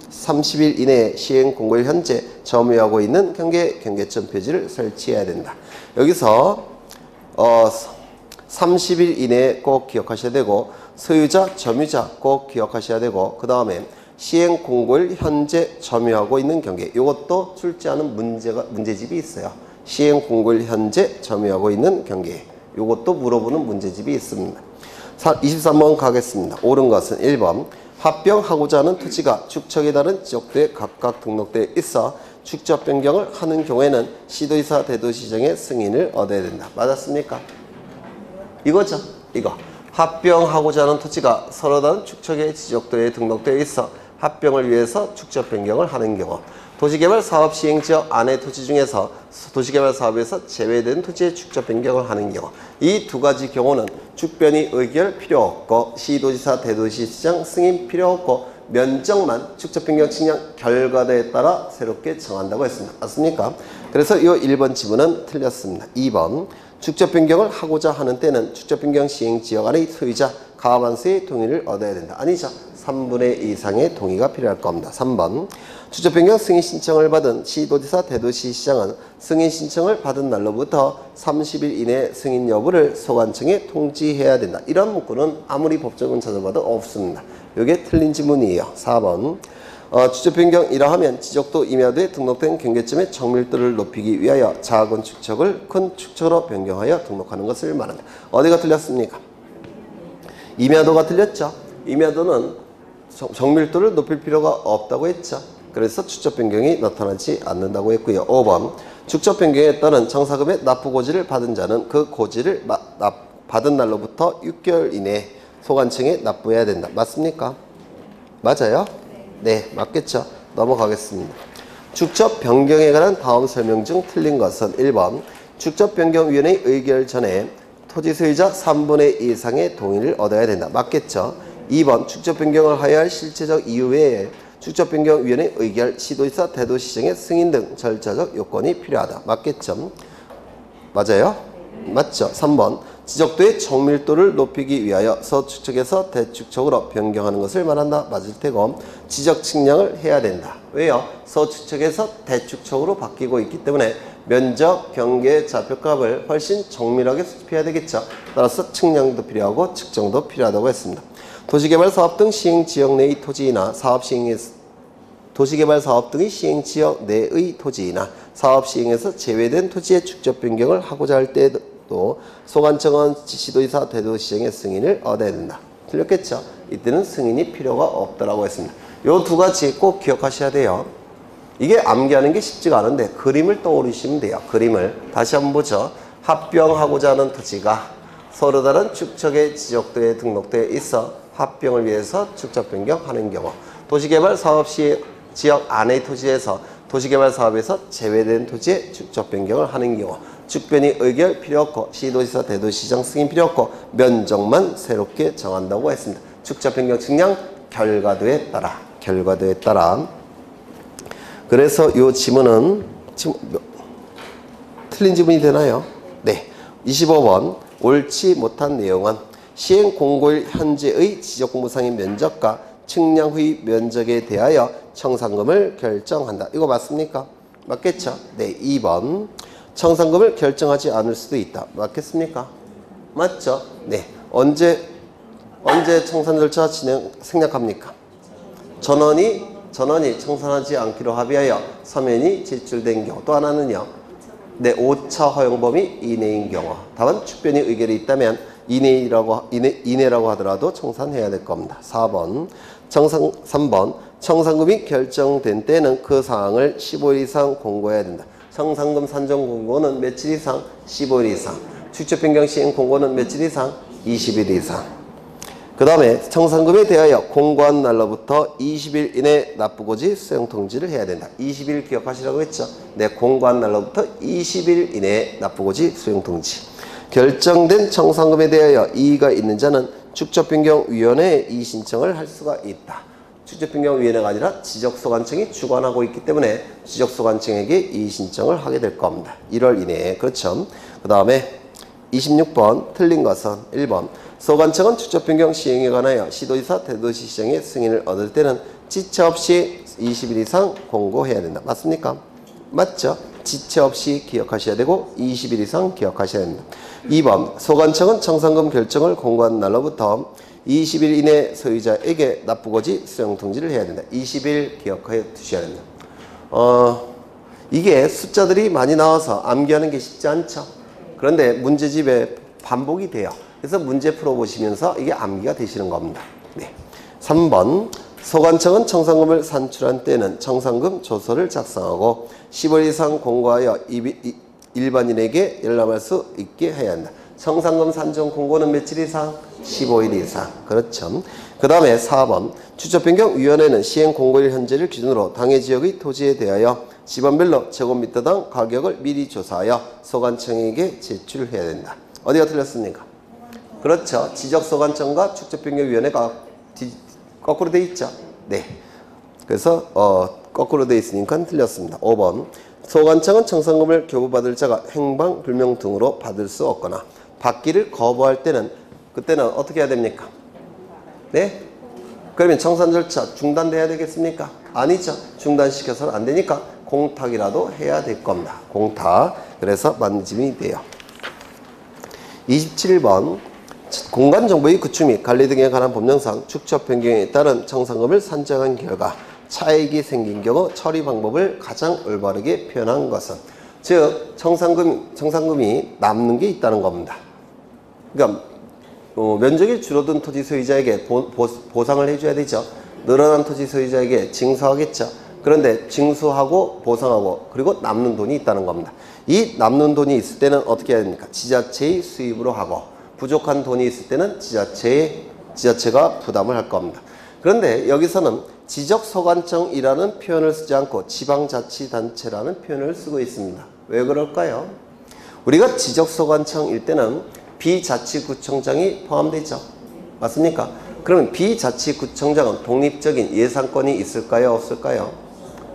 30일 이내에 시행공고일 현재 점유하고 있는 경계점 표지를 설치해야 된다. 여기서 30일 이내에 꼭 기억하셔야 되고 소유자, 점유자 꼭 기억하셔야 되고 그 다음에 시행 공고일 현재 점유하고 있는 경계. 이것도 출제하는 문제집이 있어요. 시행 공고일 현재 점유하고 있는 경계. 이것도 물어보는 문제집이 있습니다. 23번 가겠습니다. 옳은 것은 1번 합병하고자 하는 토지가 축척에 따른 지역도에 각각 등록되어 있어 축적 변경을 하는 경우에는 시도지사, 대도시장의 승인을 얻어야 된다. 맞았습니까? 이거죠. 이거. 합병하고자 하는 토지가 서로 다른 축척의 지적도에 등록되어 있어 합병을 위해서 축적 변경을 하는 경우 도시개발 사업 시행지역 안의 토지 중에서 도시개발 사업에서 제외된 토지의 축적 변경을 하는 경우 이 두 가지 경우는 축변이 의결 필요 없고 시도지사, 대도시장 승인 필요 없고 면적만 축적 변경 측량 결과도에 따라 새롭게 정한다고 했습니다. 맞습니까? 그래서 이 1번 지문은 틀렸습니다. 2번 축적 변경을 하고자 하는 때는 축적 변경 시행 지역 안의 소유자 가반수의 동의를 얻어야 된다. 아니죠. 3분의 2 이상의 동의가 필요할 겁니다. 3번 축적 변경 승인 신청을 받은 시도지사, 대도시시장은 승인 신청을 받은 날로부터 30일 이내 승인 여부를 소관청에 통지해야 된다. 이런 문구는 아무리 법적은 찾아봐도 없습니다. 이게 틀린 지문이에요. 4번 축적 변경이라 하면 지적도 임야도에 등록된 경계점의 정밀도를 높이기 위하여 작은 축척을 큰 축척으로 변경하여 등록하는 것을 말한다. 어디가 틀렸습니까? 임야도가 틀렸죠. 임야도는 정밀도를 높일 필요가 없다고 했죠. 그래서 축적 변경이 나타나지 않는다고 했고요. 5번 축적 변경에 따른 청사금의 납부 고지를 받은 자는 그 고지를 받은 날로부터 6개월 이내에 소관청에 납부해야 된다. 맞습니까? 맞아요? 네, 맞겠죠. 넘어가겠습니다. 축적 변경에 관한 다음 설명 중 틀린 것은 1번 축적 변경위원회의 의결 전에 토지 소유자 3분의 2 이상의 동의를 얻어야 된다. 맞겠죠. 2번 축적 변경을 하여야 할 실체적 이유 외에 축적 변경위원회 의결, 시도지사, 대도시장의 승인 등 절차적 요건이 필요하다. 맞겠죠? 맞아요? 맞죠? 3번 지적도의 정밀도를 높이기 위하여 서축척에서 대축척으로 변경하는 것을 말한다. 맞을 테고 지적 측량을 해야 된다. 왜요? 서축척에서 대축척으로 바뀌고 있기 때문에 면적, 경계, 좌표값을 훨씬 정밀하게 수집해야 되겠죠. 따라서 측량도 필요하고 측정도 필요하다고 했습니다. 도시개발 사업 등 시행지역 내의 토지이나 도시개발 사업 등의 시행지역 내의 토지이나 사업 시행에서 제외된 토지의 축적 변경을 하고자 할 때도 소관청은 시도지사, 대도시장의 승인을 얻어야 된다. 틀렸겠죠? 이때는 승인이 필요가 없다라고 했습니다. 요 두 가지 꼭 기억하셔야 돼요. 이게 암기하는 게 쉽지가 않은데 그림을 떠올리시면 돼요. 그림을 다시 한번 보죠. 합병하고자 하는 토지가 서로 다른 축척의 지적도에 등록되어 있어 합병을 위해서 축적 변경하는 경우 도시개발 사업 시 지역 안의 토지에서 도시개발 사업에서 제외된 토지의 축적 변경을 하는 경우 축변이 의결 필요 없고 시도지사, 대도시장 승인 필요 없고 면적만 새롭게 정한다고 했습니다. 축적 변경 측량 결과도에 따라 그래서 이 지문은 지금 틀린 지문이 되나요? 네. 25번 옳지 못한 내용은 시행 공고일 현재의 지적공부상의 면적과 측량 후의 면적에 대하여 청산금을 결정한다. 이거 맞습니까? 맞겠죠? 네. 2번 청산금을 결정하지 않을 수도 있다. 맞겠습니까? 맞죠? 네. 언제 청산 절차 생략합니까? 전원이 청산하지 않기로 합의하여 서면이 제출된 경우. 또 하나는요. 내 오차 허용 범위 이내인 경우. 다만 축변이 의결이 있다면 이내라고 하더라도 청산해야 될 겁니다. 3번 청산금이 결정된 때는 그 사항을 15일 이상 공고해야 된다. 청산금 산정 공고는 며칠 이상? 15일 이상. 축적 변경 시행 공고는 며칠 이상? 20일 이상. 그 다음에 청산금에 대하여 공고한 날로부터 20일 이내 납부고지 수령 통지를 해야 된다. 20일 기억하시라고 했죠? 네, 공고한 날로부터 20일 이내 납부고지 수령 통지. 결정된 청산금에 대하여 이의가 있는 자는 축적변경위원회에 이의 신청을 할 수가 있다. 축적변경위원회가 아니라 지적소관청이 주관하고 있기 때문에 지적소관청에게 이의 신청을 하게 될 겁니다. 1월 이내에. 그렇죠. 그 다음에 26번 틀린 것은 1번 소관청은 축적변경 시행에 관하여 시도지사 대도시시장의 승인을 얻을 때는 지체 없이 20일 이상 공고해야 된다. 맞습니까? 맞죠? 지체 없이 기억하셔야 되고 20일 이상 기억하셔야 됩니다. 2번 소관청은 청산금 결정을 공고한 날로부터 20일 이내 소유자에게 납부고지 수령 통지를 해야 된다. 20일 기억해 두셔야 된다. 이게 숫자들이 많이 나와서 암기하는 게 쉽지 않죠. 그런데 문제집에 반복이 돼요. 그래서 문제 풀어보시면서 이게 암기가 되시는 겁니다. 네. 3번 소관청은 청산금을 산출한 때는 청산금 조서를 작성하고 10월 이상 공고하여 일반인에게 열람할 수 있게 해야 한다. 청산금 산정 공고는 며칠 이상? 15일 이상. 그렇죠. 그 다음에 4번 축적변경위원회는 시행 공고일 현재를 기준으로 당해 지역의 토지에 대하여 지번별로 제곱미터당 가격을 미리 조사하여 소관청에게 제출해야 된다. 어디가 틀렸습니까? 그렇죠. 지적소관청과 축적변경위원회가 거꾸로 돼 있죠. 네. 그래서 거꾸로 돼 있으니까 틀렸습니다. 5번 소관청은 청산금을 교부받을 자가 행방 불명 등으로 받을 수 없거나 받기를 거부할 때는 그때는 어떻게 해야 됩니까? 네? 그러면 청산 절차 중단돼야 되겠습니까? 아니죠. 중단시켜서는 안 되니까 공탁이라도 해야 될 겁니다. 공탁. 그래서 맞는 질문이 돼요. 27번 공간정보의 구축 및 관리 등에 관한 법령상 축적 변경에 따른 청산금을 산정한 결과 차익이 생긴 경우 처리 방법을 가장 올바르게 표현한 것은, 즉 청산금이 남는 게 있다는 겁니다. 그러니까 면적이 줄어든 토지 소유자에게 보상을 해줘야 되죠. 늘어난 토지 소유자에게 징수하겠죠. 그런데 징수하고 보상하고 그리고 남는 돈이 있다는 겁니다. 이 남는 돈이 있을 때는 어떻게 해야 됩니까? 지자체의 수입으로 하고 부족한 돈이 있을 때는 지자체가 부담을 할 겁니다. 그런데 여기서는 지적소관청이라는 표현을 쓰지 않고 지방자치단체라는 표현을 쓰고 있습니다. 왜 그럴까요? 우리가 지적소관청일 때는 비자치구청장이 포함되죠. 맞습니까? 그러면 비자치구청장은 독립적인 예산권이 있을까요? 없을까요?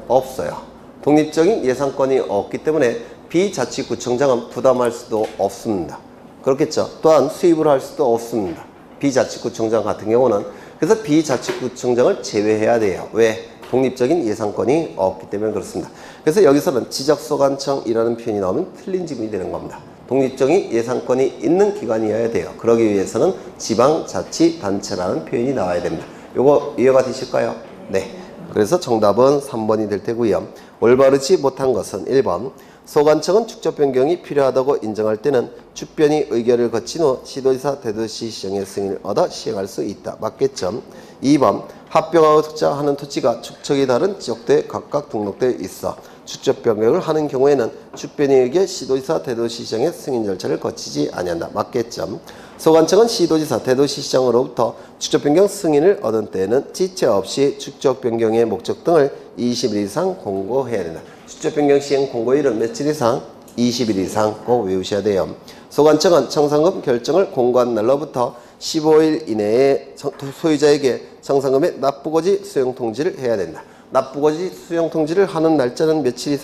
없어요. 독립적인 예산권이 없기 때문에 비자치구청장은 부담할 수도 없습니다. 그렇겠죠. 또한 수입을 할 수도 없습니다. 비자치구청장 같은 경우는. 그래서 비자치구청장을 제외해야 돼요. 왜? 독립적인 예산권이 없기 때문에 그렇습니다. 그래서 여기서는 지적소관청이라는 표현이 나오면 틀린 지문이 되는 겁니다. 독립적인 예산권이 있는 기관이어야 돼요. 그러기 위해서는 지방자치단체라는 표현이 나와야 됩니다. 요거 이해가 되실까요? 네. 그래서 정답은 3번이 될 테고요. 올바르지 못한 것은 1번 소관청은 축적 변경이 필요하다고 인정할 때는 축변이 의결을 거친 후 시도지사 대도시시장의 승인을 얻어 시행할 수 있다. 맞겠죠? 2번 합병하고 득자하는 토지가 축척이 다른 지역대에 각각 등록되어 있어 축적 변경을 하는 경우에는 축변에 의해 시도지사 대도시시장의 승인 절차를 거치지 아니한다. 맞겠죠? 소관청은 시도지사 대도시시장으로부터 축적 변경 승인을 얻은 때에는 지체 없이 축적 변경의 목적 등을 20일 이상 공고해야 된다. 축적 변경 시행 공고일은 며칠 이상? 20일 이상 꼭 외우셔야 돼요. 소관청은 청산금 결정을 공고한 날로부터 15일 이내에 소유자에게 청산금의 납부고지 수령 통지를 해야 된다. 납부고지 수령 통지를 하는 날짜는 며칠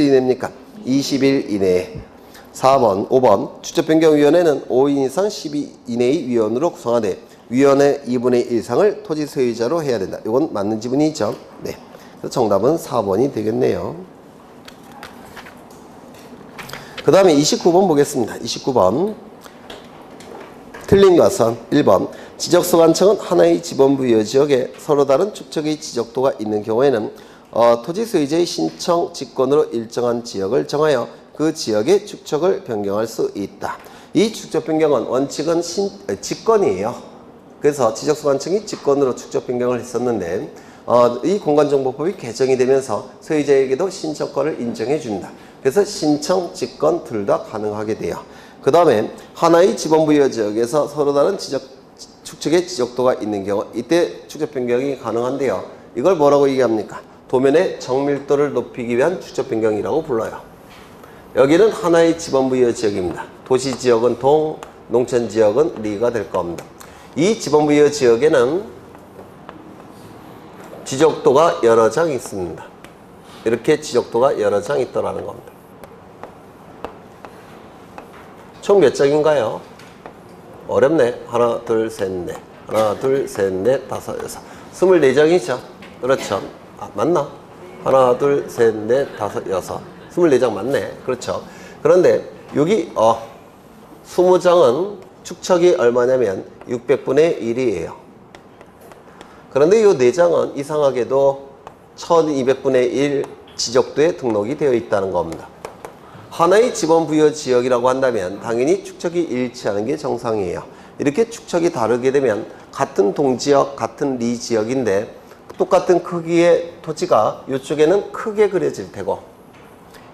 이내입니까? 20일 이내에. 4번, 5번 축적변경위원회는 5인 이상 12 이내의 위원으로 구성하되 위원회 2분의 1 이상을 토지 소유자로 해야 된다. 이건 맞는 지문이죠. 네. 그래서 정답은 4번이 되겠네요. 그 다음에 29번 보겠습니다. 29번 틀린 것은 1번 지적소관청은 하나의 지번부여 지역에 서로 다른 축척의 지적도가 있는 경우에는 토지 소유자의 신청 직권으로 일정한 지역을 정하여 그 지역의 축척을 변경할 수 있다. 이 축척 변경은 원칙은 직권이에요. 그래서 지적소관청이 직권으로 축척 변경을 했었는데 이 공간정보법이 개정이 되면서 소유자에게도 신청권을 인정해 준다. 그래서 신청, 직권 둘 다 가능하게 돼요. 그 다음에 하나의 지번부여 지역에서 서로 다른 축척의 지적도가 있는 경우 이때 축척 변경이 가능한데요. 이걸 뭐라고 얘기합니까? 도면의 정밀도를 높이기 위한 축척 변경이라고 불러요. 여기는 하나의 지번부여 지역입니다. 도시지역은 동, 농촌지역은 리가 될 겁니다. 이 지번부여 지역에는 지적도가 여러 장 있습니다. 이렇게 지적도가 여러 장 있더라는 겁니다. 총 몇 장인가요? 어렵네. 하나, 둘, 셋, 넷. 하나, 둘, 셋, 넷, 다섯, 여섯. 24장이죠. 그렇죠. 맞나? 하나, 둘, 셋, 넷, 다섯, 여섯. 24장 맞네. 그렇죠. 그런데 여기 20장은 축척이 얼마냐면 600분의 1이에요. 그런데 이 4장은 이상하게도 1200분의 1 지적도에 등록이 되어 있다는 겁니다. 하나의 지번부여 지역이라고 한다면 당연히 축척이 일치하는 게 정상이에요. 이렇게 축척이 다르게 되면 같은 동지역, 같은 리지역인데 똑같은 크기의 토지가 이쪽에는 크게 그려질 테고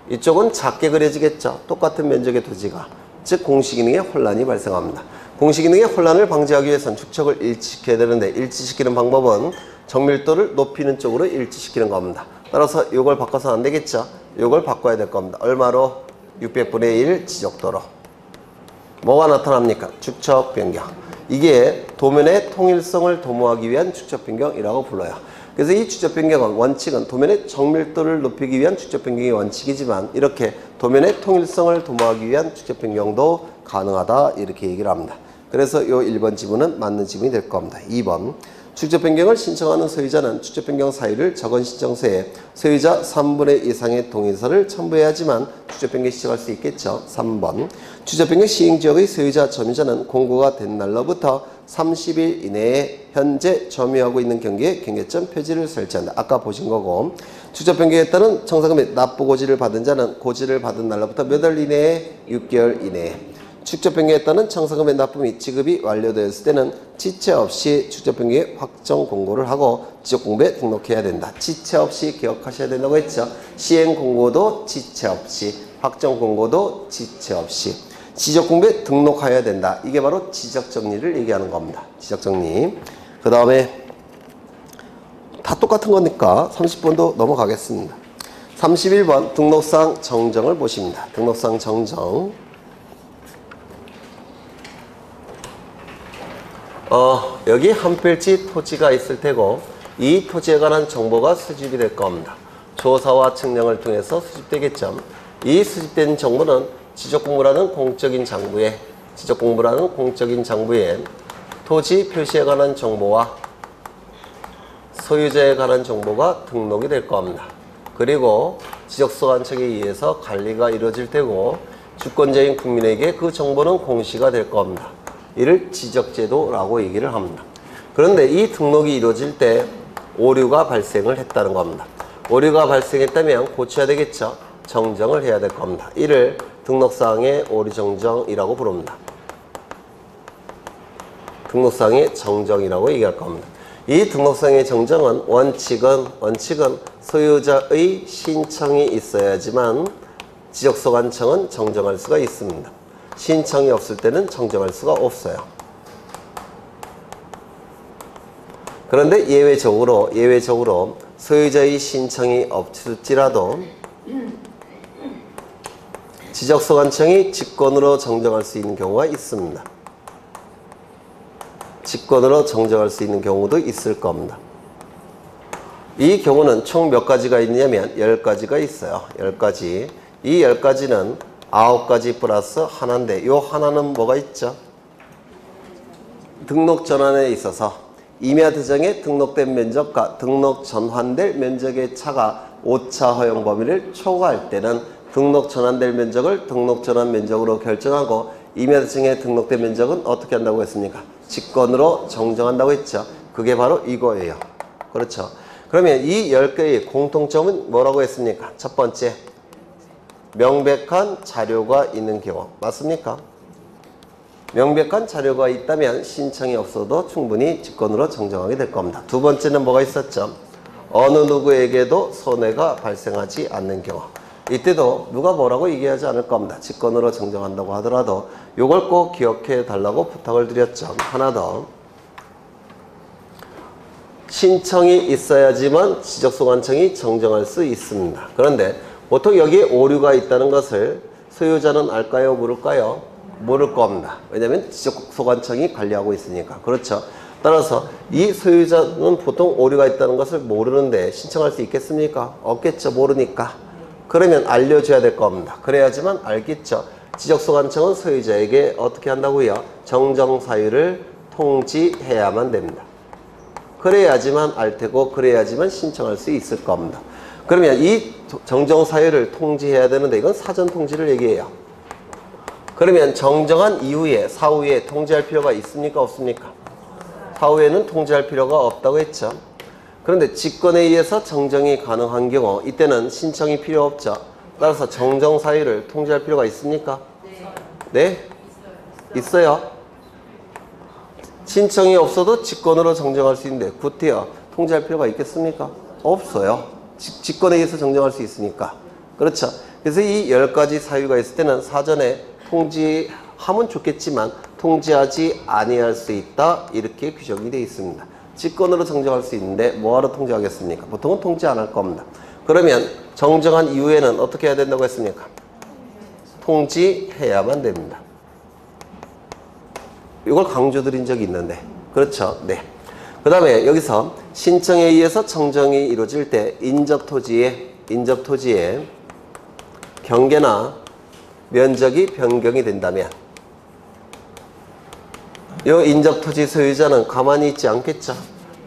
이쪽은 작게 그려지겠죠. 똑같은 면적의 토지가. 즉 공시기능에 혼란이 발생합니다. 공시기능의 혼란을 방지하기 위해서는 축척을 일치시켜야 되는데 일치시키는 방법은 정밀도를 높이는 쪽으로 일치시키는 겁니다. 따라서 이걸 바꿔서 안 되겠죠. 이걸 바꿔야 될 겁니다. 얼마로? 600분의 1 지적도로. 뭐가 나타납니까? 축척 변경. 이게 도면의 통일성을 도모하기 위한 축척 변경이라고 불러요. 그래서 이 축척 변경은 원칙은 도면의 정밀도를 높이기 위한 축척 변경이 원칙이지만 이렇게 도면의 통일성을 도모하기 위한 축척 변경도 가능하다 이렇게 얘기를 합니다. 그래서 이 1번 지문은 맞는 지문이 될 겁니다. 2번 축척 변경을 신청하는 소유자는 축척 변경 사유를 적은 신청서에 소유자 3분의 이상의 동의서를 첨부해야지만 축척 변경 시청할 수 있겠죠. 3번 축척 변경 시행지역의 소유자 점유자는 공고가 된 날로부터 30일 이내에 현재 점유하고 있는 경기에 경계점 표지를 설치한다. 아까 보신 거고 축척 변경에 따른 청사금의 납부 고지를 받은 자는 고지를 받은 날로부터 몇 월 이내에 6개월 이내에 축척 변경에 따른 청사금의 납부 및 지급이 완료되었을 때는 지체 없이 축척 변경의 확정 공고를 하고 지적공부에 등록해야 된다. 지체 없이 기억하셔야 된다고 했죠. 시행 공고도 지체 없이, 확정 공고도 지체 없이 지적공부에 등록해야 된다. 이게 바로 지적정리를 얘기하는 겁니다. 지적정리. 그 다음에 다 똑같은 거니까 30번도 넘어가겠습니다. 31번 등록상 정정을 보십니다. 등록상 정정. 여기 한 필지 토지가 있을 테고 이 토지에 관한 정보가 수집이 될 겁니다. 조사와 측량을 통해서 수집되겠죠. 이 수집된 정보는 지적공부라는 공적인 장부에 토지 표시에 관한 정보와 소유자에 관한 정보가 등록이 될 겁니다. 그리고 지적소관청에 의해서 관리가 이루어질 테고 주권자인 국민에게 그 정보는 공시가 될 겁니다. 이를 지적제도라고 얘기를 합니다. 그런데 이 등록이 이루어질 때 오류가 발생을 했다는 겁니다. 오류가 발생했다면 고쳐야 되겠죠. 정정을 해야 될 겁니다. 이를 등록상의 오류 정정이라고 부릅니다. 등록상의 정정이라고 얘기할 겁니다. 이 등록상의 정정은 원칙은 소유자의 신청이 있어야지만 지적소관청은 정정할 수가 있습니다. 신청이 없을 때는 정정할 수가 없어요. 그런데 예외적으로 소유자의 신청이 없을지라도 지적소관청이 직권으로 정정할 수 있는 경우가 있습니다. 직권으로 정정할 수 있는 경우도 있을 겁니다. 이 경우는 총 몇 가지가 있냐면 10가지가 있어요. 10가지. 이 10가지는 9가지 플러스 하나인데 이 하나는 뭐가 있죠? 등록 전환에 있어서 임야대장에 등록된 면적과 등록 전환될 면적의 차가 오차 허용 범위를 초과할 때는 등록 전환될 면적을 등록 전환 면적으로 결정하고 임야대장에 등록된 면적은 어떻게 한다고 했습니까? 직권으로 정정한다고 했죠. 그게 바로 이거예요. 그렇죠. 그러면 이 10개의 공통점은 뭐라고 했습니까? 첫 번째, 명백한 자료가 있는 경우. 맞습니까? 명백한 자료가 있다면 신청이 없어도 충분히 직권으로 정정하게 될 겁니다. 두 번째는 뭐가 있었죠? 어느 누구에게도 손해가 발생하지 않는 경우. 이때도 누가 뭐라고 얘기하지 않을 겁니다. 직권으로 정정한다고 하더라도 이걸 꼭 기억해 달라고 부탁을 드렸죠. 하나 더. 신청이 있어야지만 지적소관청이 정정할 수 있습니다. 그런데 보통 여기에 오류가 있다는 것을 소유자는 알까요? 모를까요? 모를 겁니다. 왜냐하면 지적소관청이 관리하고 있으니까. 그렇죠. 따라서 이 소유자는 보통 오류가 있다는 것을 모르는데 신청할 수 있겠습니까? 없겠죠. 모르니까. 그러면 알려줘야 될 겁니다. 그래야지만 알겠죠. 지적소관청은 소유자에게 어떻게 한다고요? 정정사유를 통지해야만 됩니다. 그래야지만 알 테고 그래야지만 신청할 수 있을 겁니다. 그러면 이 정정사유를 통지해야 되는데 이건 사전 통지를 얘기해요. 그러면 정정한 이후에 사후에 통지할 필요가 있습니까? 없습니까? 사후에는 통지할 필요가 없다고 했죠. 그런데 직권에 의해서 정정이 가능한 경우 이때는 신청이 필요 없죠. 따라서 정정사유를 통지할 필요가 있습니까? 네? 있어요. 신청이 없어도 직권으로 정정할 수 있는데 구태여 통지할 필요가 있겠습니까? 없어요. 직권에 의해서 정정할 수 있으니까. 그렇죠. 그래서 이 10가지 사유가 있을 때는 사전에 통지하면 좋겠지만 통지하지 아니할 수 있다. 이렇게 규정이 되어 있습니다. 직권으로 정정할 수 있는데 뭐하러 통지하겠습니까? 보통은 통지 안 할 겁니다. 그러면 정정한 이후에는 어떻게 해야 된다고 했습니까? 통지해야만 됩니다. 이걸 강조드린 적이 있는데 그렇죠? 네. 그 다음에 여기서 신청에 의해서 정정이 이루어질 때 인접토지의 경계나 면적이 변경이 된다면 이 인접토지 소유자는 가만히 있지 않겠죠.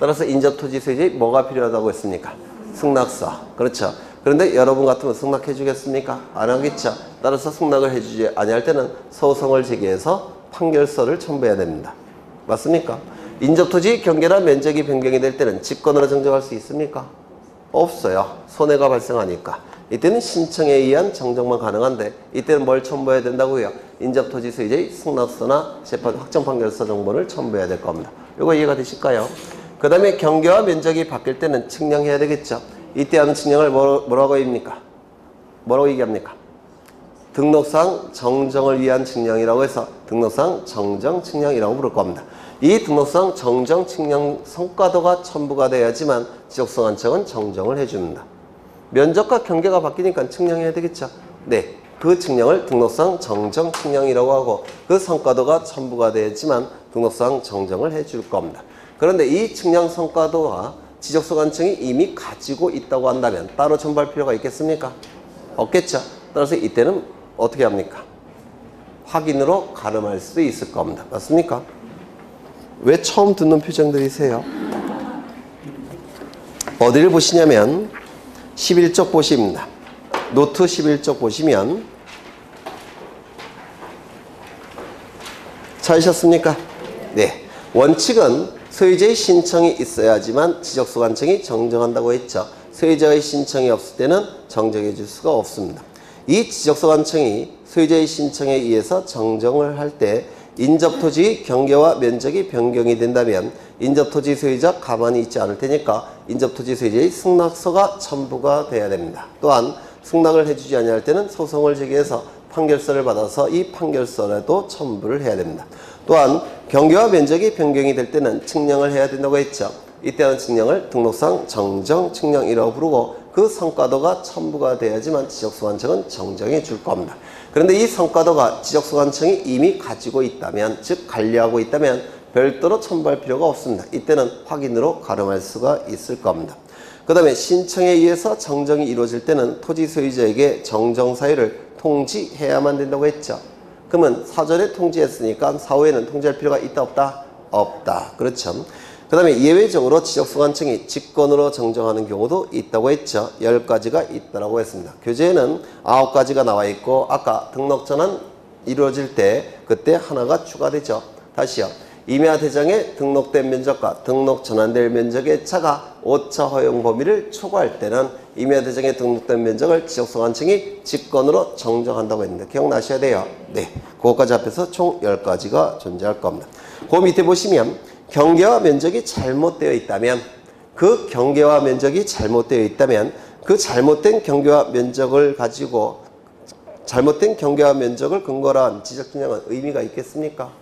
따라서 인접토지 소유자에 뭐가 필요하다고 했습니까? 승낙서. 그렇죠. 그런데 여러분 같으면 승낙해 주겠습니까? 안 하겠죠. 따라서 승낙을 해주지 아니할 때는 소송을 제기해서 판결서를 첨부해야 됩니다. 맞습니까? 인접토지 경계나 면적이 변경이 될 때는 직권으로 정정할 수 있습니까? 없어요. 손해가 발생하니까. 이때는 신청에 의한 정정만 가능한데 이때는 뭘 첨부해야 된다고요? 인접토지 소유자의 승낙서나 재판 확정판결서 정보를 첨부해야 될 겁니다. 이거 이해가 되실까요? 그 다음에 경계와 면적이 바뀔 때는 측량해야 되겠죠. 이때 하는 측량을 뭐라고 합니까? 뭐라고 얘기합니까? 등록상 정정을 위한 측량이라고 해서 등록상 정정 측량이라고 부를 겁니다. 이 등록상 정정 측량 성과도가 첨부가 돼야지만 지적소관청은 정정을 해줍니다. 면적과 경계가 바뀌니까 측량해야 되겠죠. 네, 그 측량을 등록상 정정 측량이라고 하고 그 성과도가 첨부가 돼야지만 등록상 정정을 해줄 겁니다. 그런데 이 측량 성과도와 지적소관청이 이미 가지고 있다고 한다면 따로 첨부할 필요가 있겠습니까? 없겠죠. 따라서 이때는 어떻게 합니까? 확인으로 가름할 수 있을 겁니다. 맞습니까? 왜 처음 듣는 표정들이세요? 어디를 보시냐면 11쪽 보십니다. 노트 11쪽 보시면 찾으셨습니까? 네. 원칙은 소유자의 신청이 있어야지만 지적소관청이 정정한다고 했죠. 소유자의 신청이 없을 때는 정정해 줄 수가 없습니다. 이 지적소관청이 소유자의 신청에 의해서 정정을 할 때 인접토지 경계와 면적이 변경이 된다면 인접토지 소유자 가만히 있지 않을 테니까 인접토지 소유자의 승낙서가 첨부가 돼야 됩니다. 또한 승낙을 해주지 아니할 때는 소송을 제기해서 판결서를 받아서 이 판결서에도 첨부를 해야 됩니다. 또한 경계와 면적이 변경이 될 때는 측량을 해야 된다고 했죠. 이때 하는 측량을 등록상 정정 측량이라고 부르고 그 성과도가 첨부가 돼야지만 지적소관청은 정정해 줄 겁니다. 그런데 이 성과도가 지적소관청이 이미 가지고 있다면, 즉 관리하고 있다면 별도로 첨부할 필요가 없습니다. 이때는 확인으로 가름할 수가 있을 겁니다. 그 다음에 신청에 의해서 정정이 이루어질 때는 토지 소유자에게 정정 사유를 통지해야만 된다고 했죠. 그러면 사전에 통지했으니까 사후에는 통지할 필요가 있다 없다? 없다. 그렇죠. 그 다음에 예외적으로 지적소관청이 직권으로 정정하는 경우도 있다고 했죠. 10가지가 있다고 했습니다. 교재에는 9가지가 나와 있고 아까 등록 전환 이루어질 때 그때 하나가 추가되죠. 다시요. 임야 대장에 등록된 면적과 등록 전환될 면적의 차가 오차 허용 범위를 초과할 때는 임야 대장에 등록된 면적을 지적소관청이 직권으로 정정한다고 했는데 기억나셔야 돼요. 네, 그것까지 합해서 총 10가지가 존재할 겁니다. 그 밑에 보시면 경계와 면적이 잘못되어 있다면 그 경계와 면적이 잘못되어 있다면 그 잘못된 경계와 면적을 가지고 잘못된 경계와 면적을 근거로 한 지적증명은 의미가 있겠습니까?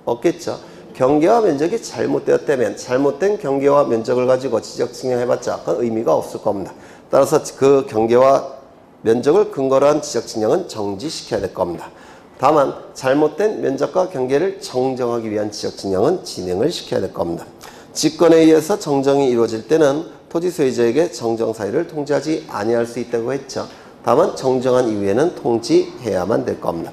없겠죠. 경계와 면적이 잘못되었다면 잘못된 경계와 면적을 가지고 지적증명해봤자 그건 의미가 없을 겁니다. 따라서 그 경계와 면적을 근거로 한 지적증명은 정지시켜야 될 겁니다. 다만 잘못된 면적과 경계를 정정하기 위한 지적증명은 진행을 시켜야 될 겁니다. 직권에 의해서 정정이 이루어질 때는 토지 소유자에게 정정 사유를 통지하지 아니할 수 있다고 했죠. 다만 정정한 이후에는 통지해야만 될 겁니다.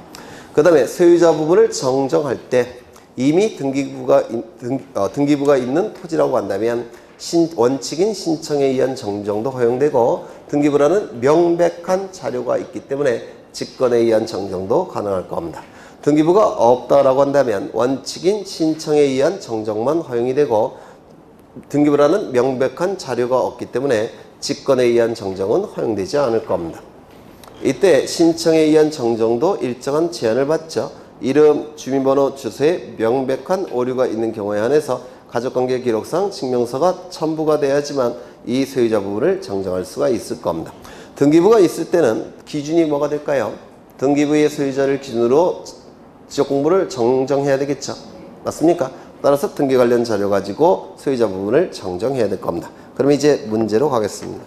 그 다음에 소유자 부분을 정정할 때 이미 등기부가 있는 토지라고 한다면 원칙인 신청에 의한 정정도 허용되고 등기부라는 명백한 자료가 있기 때문에 직권에 의한 정정도 가능할 겁니다. 등기부가 없다라고 한다면 원칙인 신청에 의한 정정만 허용이 되고 등기부라는 명백한 자료가 없기 때문에 직권에 의한 정정은 허용되지 않을 겁니다. 이때 신청에 의한 정정도 일정한 제한을 받죠. 이름, 주민번호, 주소에 명백한 오류가 있는 경우에 한해서 가족관계 기록상 증명서가 첨부가 돼야지만 이 소유자 부분을 정정할 수가 있을 겁니다. 등기부가 있을 때는 기준이 뭐가 될까요? 등기부의 소유자를 기준으로 지적공부를 정정해야 되겠죠. 맞습니까? 따라서 등기 관련 자료 가지고 소유자 부분을 정정해야 될 겁니다. 그럼 이제 문제로 가겠습니다.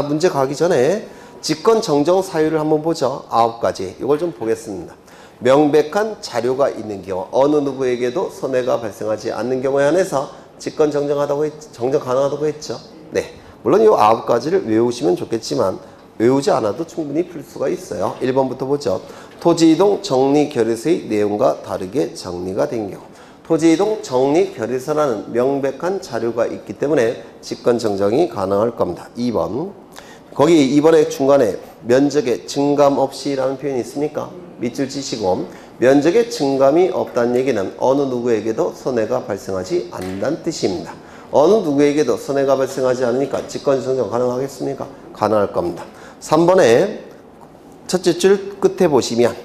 문제 가기 전에 직권 정정 사유를 한번 보죠. 9가지. 이걸 좀 보겠습니다. 명백한 자료가 있는 경우, 어느 누구에게도 손해가 발생하지 않는 경우에 한해서 직권 정정 가능하다고 했죠. 네. 물론 이 9가지를 외우시면 좋겠지만 외우지 않아도 충분히 풀 수가 있어요. 1번부터 보죠. 토지이동 정리결의서의 내용과 다르게 정리가 된 경우. 토지이동 정리결의서라는 명백한 자료가 있기 때문에 직권 정정이 가능할 겁니다. 2번. 거기 2번의 중간에 면적의 증감 없이라는 표현이 있습니까? 밑줄 치시고 면적의 증감이 없다는 얘기는 어느 누구에게도 손해가 발생하지 않는다는 뜻입니다. 어느 누구에게도 손해가 발생하지 않으니까 직권 정정 가능하겠습니까? 가능할 겁니다. 3번에 첫째 줄 끝에 보시면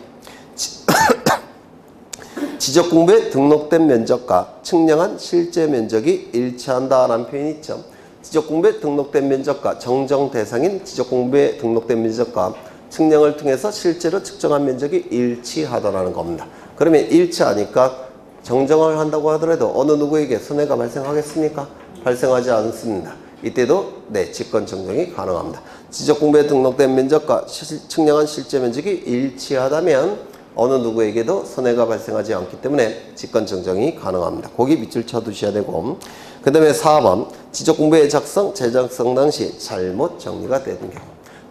지적공부에 등록된 면적과 측량한 실제 면적이 일치한다라는 표현이 있죠. 지적공부에 등록된 면적과 정정 대상인 지적공부에 등록된 면적과 측량을 통해서 실제로 측정한 면적이 일치하더라는 겁니다. 그러면 일치하니까 정정을 한다고 하더라도 어느 누구에게 손해가 발생하겠습니까? 발생하지 않습니다. 이때도 네, 직권 정정이 가능합니다. 지적공부에 등록된 면적과 측량한 실제 면적이 일치하다면 어느 누구에게도 손해가 발생하지 않기 때문에 직권 정정이 가능합니다. 거기 밑줄 쳐두셔야 되고, 그 다음에 4번 지적공부의 작성, 제작성 당시 잘못 정리가 되는 경우.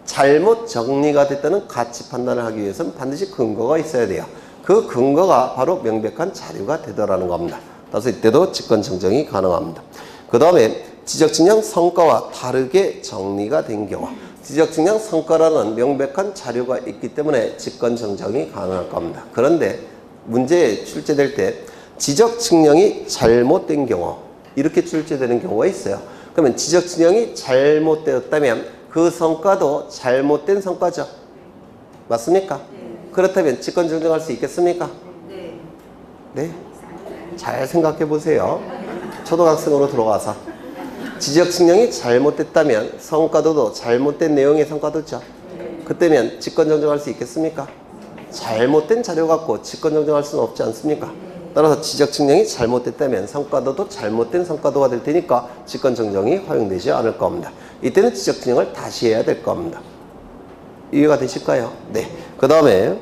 잘못 정리가 됐다는 가치 판단을 하기 위해서는 반드시 근거가 있어야 돼요. 그 근거가 바로 명백한 자료가 되더라는 겁니다. 따라서 이때도 직권 정정이 가능합니다. 그 다음에 지적측량 성과와 다르게 정리가 된 경우. 지적측량 성과라는 명백한 자료가 있기 때문에 직권 정정이 가능할 겁니다. 그런데 문제에 출제될 때 지적측량이 잘못된 경우 이렇게 출제되는 경우가 있어요. 그러면 지적측량이 잘못되었다면 그 성과도 잘못된 성과죠. 맞습니까? 네. 그렇다면 직권 정정할 수 있겠습니까? 네. 네? 잘 생각해 보세요. 초등학생으로 들어와서 지적측량이 잘못됐다면 성과도도 잘못된 내용의 성과도죠. 그때면 직권 정정할 수 있겠습니까? 잘못된 자료 갖고 직권 정정할 수는 없지 않습니까? 따라서 지적측량이 잘못됐다면 성과도도 잘못된 성과도가 될 테니까 직권 정정이 허용되지 않을 겁니다. 이때는 지적측량을 다시 해야 될 겁니다. 이해가 되실까요? 네. 그 다음에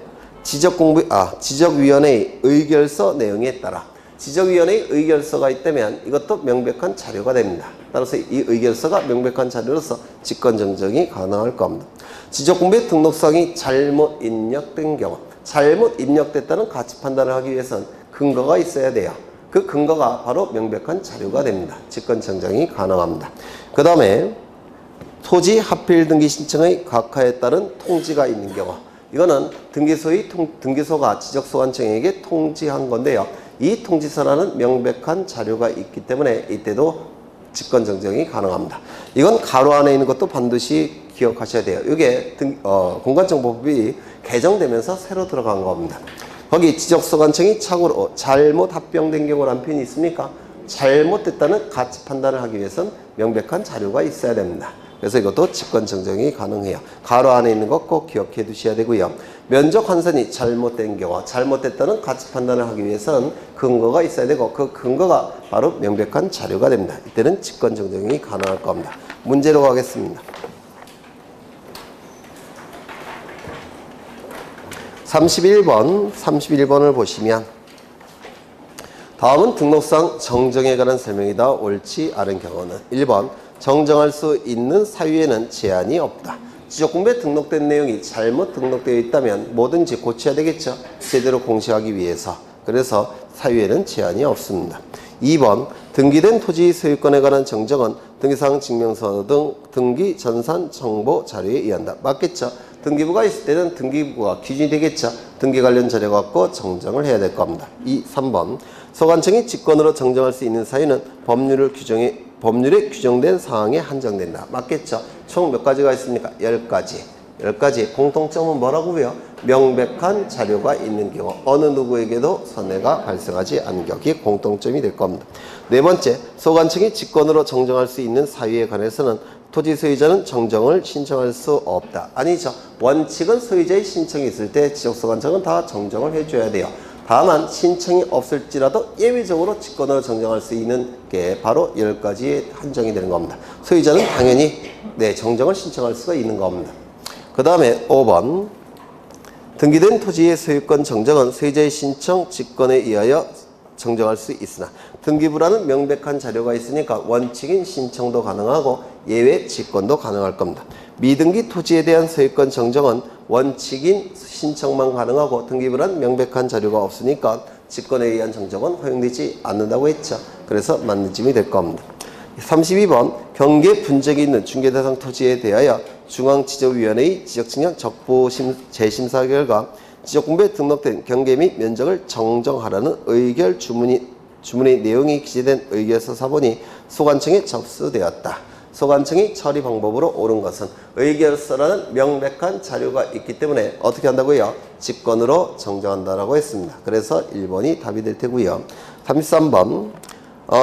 지적위원회의 의결서 내용에 따라 지적위원회의 의결서가 있다면 이것도 명백한 자료가 됩니다. 따라서 이 의결서가 명백한 자료로서 직권 정정이 가능할 겁니다. 지적공부의 등록상이 잘못 입력된 경우, 잘못 입력됐다는 가치 판단을 하기 위해서는 근거가 있어야 돼요. 그 근거가 바로 명백한 자료가 됩니다. 직권 정정이 가능합니다. 그 다음에 토지 하필 등기 신청의 각하에 따른 통지가 있는 경우, 이거는 등기소가 지적소관청에게 통지한 건데요. 이 통지서라는 명백한 자료가 있기 때문에 이때도 직권 정정이 가능합니다. 이건 가로 안에 있는 것도 반드시 기억하셔야 돼요. 이게 공간정보법이 개정되면서 새로 들어간 겁니다. 거기 지적소관청이 참고로 잘못 합병된 경우라는 표현이 있습니까? 잘못됐다는 가치 판단을 하기 위해서는 명백한 자료가 있어야 됩니다. 그래서 이것도 직권 정정이 가능해요. 가로 안에 있는 것 꼭 기억해 두셔야 되고요. 면적 환산이 잘못된 경우, 잘못됐다는 가치 판단을 하기 위해서는 근거가 있어야 되고 그 근거가 바로 명백한 자료가 됩니다. 이때는 직권 정정이 가능할 겁니다. 문제로 가겠습니다. 31번을 보시면 다음은 등록상 정정에 관한 설명이다. 옳지 않은 경우는 1번 정정할 수 있는 사유에는 제한이 없다. 지적공부에 등록된 내용이 잘못 등록되어 있다면 뭐든지 고쳐야 되겠죠. 제대로 공시하기 위해서. 그래서 사유에는 제한이 없습니다. 2번 등기된 토지 소유권에 관한 정정은 등기상 증명서 등 등기 전산 정보 자료에 의한다. 맞겠죠? 등기부가 있을 때는 등기부가 기준이 되겠죠. 등기 관련 자료 갖고 정정을 해야 될 겁니다. 3번 소관청이 직권으로 정정할 수 있는 사유는 법률에 규정된 사항에 한정된다. 맞겠죠? 총 몇 가지가 있습니까? 10가지. 10가지. 공통점은 뭐라고요? 명백한 자료가 있는 경우, 어느 누구에게도 손해가 발생하지 않는 경우, 이게 공통점이 될 겁니다. 네 번째, 소관청이 직권으로 정정할 수 있는 사유에 관해서는 토지 소유자는 정정을 신청할 수 없다. 아니죠. 원칙은 소유자의 신청이 있을 때 지적소관청은 다 정정을 해줘야 돼요. 다만 신청이 없을지라도 예외적으로 직권으로 정정할 수 있는 게 바로 10가지의 한정이 되는 겁니다. 소유자는 당연히 정정을 신청할 수가 있는 겁니다. 그 다음에 5번 등기된 토지의 소유권 정정은 소유자의 신청, 직권에 의하여 정정할 수 있으나 등기부라는 명백한 자료가 있으니까 원칙인 신청도 가능하고 예외 직권도 가능할 겁니다. 미등기 토지에 대한 소유권 정정은 원칙인 신청만 가능하고 등기부란 명백한 자료가 없으니까 직권에 의한 정정은 허용되지 않는다고 했죠. 그래서 맞는 짐이 될 겁니다. 32번 경계 분쟁이 있는 중개대상 토지에 대하여 중앙지적위원회의 지적측량 적부 재심사 결과 지적공부에 등록된 경계 및 면적을 정정하라는 의결 주문의 내용이 기재된 의결서 사본이 소관청에 접수되었다. 소관청이 처리 방법으로 옳은 것은 의결서라는 명백한 자료가 있기 때문에 어떻게 한다고요? 직권으로 정정한다라고 했습니다. 그래서 1번이 답이 될 테고요. 33번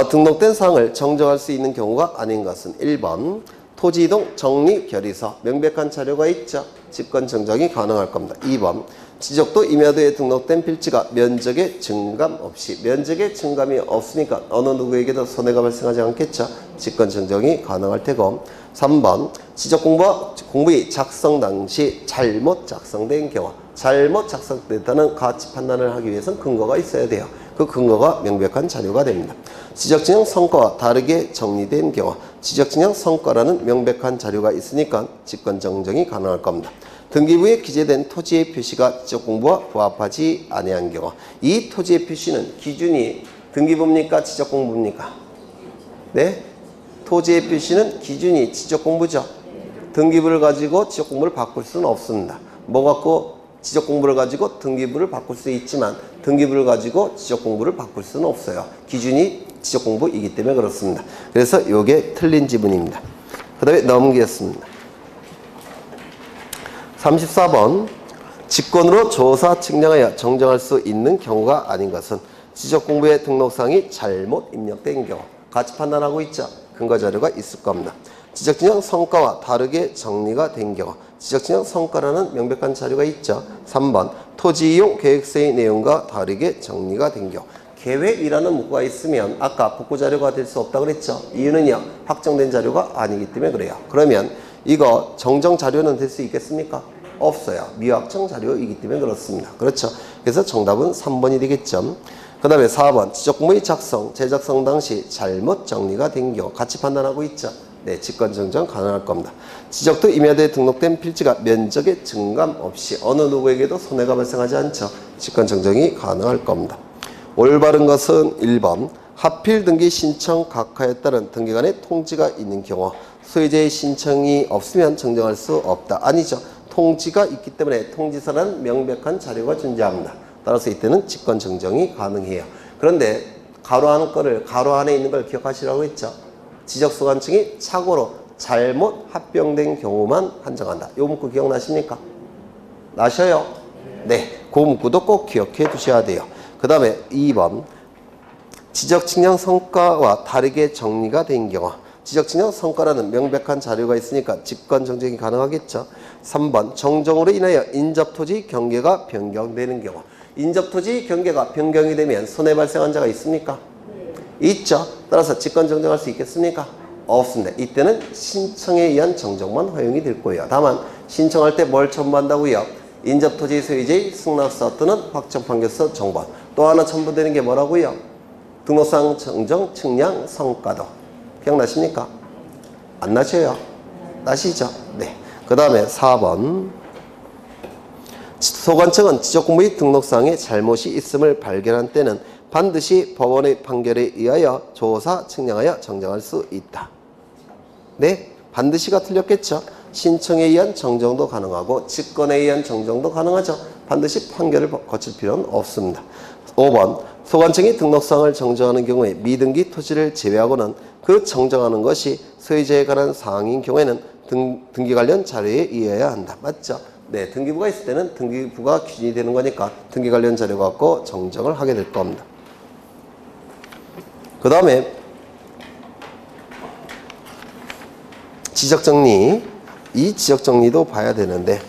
등록된 사항을 정정할 수 있는 경우가 아닌 것은 1번 토지이동 정리결의서 명백한 자료가 있죠. 직권 정정이 가능할 겁니다. 2번 지적도 임야도에 등록된 필지가 면적의 증감 없이, 면적의 증감이 없으니까 어느 누구에게도 손해가 발생하지 않겠죠. 직권 정정이 가능할 테고 3번 지적공부의 작성 당시 잘못 작성된 경우, 잘못 작성됐다는 가치 판단을 하기 위해서는 근거가 있어야 돼요. 그 근거가 명백한 자료가 됩니다. 지적진행 성과와 다르게 정리된 경우, 지적진행 성과라는 명백한 자료가 있으니까 직권 정정이 가능할 겁니다. 등기부에 기재된 토지의 표시가 지적공부와 부합하지 아니한 경우, 이 토지의 표시는 기준이 등기부입니까? 지적공부입니까? 네? 토지의 표시는 기준이 지적공부죠. 등기부를 가지고 지적공부를 바꿀 수는 없습니다. 뭐 갖고 지적공부를 가지고 등기부를 바꿀 수 있지만 등기부를 가지고 지적공부를 바꿀 수는 없어요. 기준이 지적공부이기 때문에 그렇습니다. 그래서 이게 틀린 지문입니다. 그 다음에 넘기겠습니다. 34번 직권으로 조사 측량하여 정정할 수 있는 경우가 아닌 것은 지적공부의 등록사항이 잘못 입력된 경우, 가치 판단하고 있죠. 근거 자료가 있을 겁니다. 지적진행 성과와 다르게 정리가 된 경우, 지적진행 성과라는 명백한 자료가 있죠. 3번 토지이용 계획서의 내용과 다르게 정리가 된 경우, 계획이라는 문구가 있으면 아까 복구 자료가 될 수 없다고 그랬죠. 이유는요, 확정된 자료가 아니기 때문에 그래요. 그러면 이거 정정 자료는 될 수 있겠습니까? 없어요. 미확정 자료이기 때문에 그렇습니다. 그렇죠. 그래서 정답은 3번이 되겠죠. 그 다음에 4번 지적공부의 작성, 재작성 당시 잘못 정리가 된 경우, 가치 판단하고 있죠. 네, 직권 정정 가능할 겁니다. 지적도 임야도에 등록된 필지가 면적의 증감 없이 어느 누구에게도 손해가 발생하지 않죠. 직권 정정이 가능할 겁니다. 올바른 것은 1번 하필 등기 신청 각하에 따른 등기관의 통지가 있는 경우, 소유자의 신청이 없으면 정정할 수 없다. 아니죠. 통지가 있기 때문에 통지서라는 명백한 자료가 존재합니다. 따라서 이때는 직권 정정이 가능해요. 그런데 가로 안에 있는 걸 기억하시라고 했죠. 지적소관청이 착오로 잘못 합병된 경우만 한정한다. 요 문구 기억나십니까? 나셔요? 네. 그 문구도 꼭 기억해 두셔야 돼요. 그 다음에 2번. 지적 측량 성과와 다르게 정리가 된 경우. 지적 측량 성과라는 명백한 자료가 있으니까 직관 정정이 가능하겠죠. 3번. 정정으로 인하여 인접토지 경계가 변경되는 경우. 인접토지 경계가 변경이 되면 손해 발생한 자가 있습니까? 있죠. 따라서 직관 정정할 수 있겠습니까? 없습니다. 이때는 신청에 의한 정정만 허용이 될 거예요. 다만 신청할 때 뭘 첨부한다고요? 인접토지 소유자의 승낙서 또는 확정판결서 정보. 또 하나 첨부되는 게 뭐라고요? 등록상 정정 측량 성과도. 기억나십니까? 안 나셔요? 나시죠? 네. 그 다음에 4번. 소관청은 지적공무의 등록상에 잘못이 있음을 발견한 때는 반드시 법원의 판결에 의하여 조사, 측량하여 정정할 수 있다. 네? 반드시가 틀렸겠죠? 신청에 의한 정정도 가능하고 직권에 의한 정정도 가능하죠. 반드시 판결을 거칠 필요는 없습니다. 5번. 소관청이 등록상을 정정하는 경우에 미등기 토지를 제외하고는 그 정정하는 것이 소유자에 관한 사항인 경우에는 등기 관련 자료에 의해야 한다. 맞죠? 네, 등기부가 있을 때는 등기부가 기준이 되는 거니까 등기 관련 자료 갖고 정정을 하게 될 겁니다. 그 다음에 지적정리. 이 지적정리도 봐야 되는데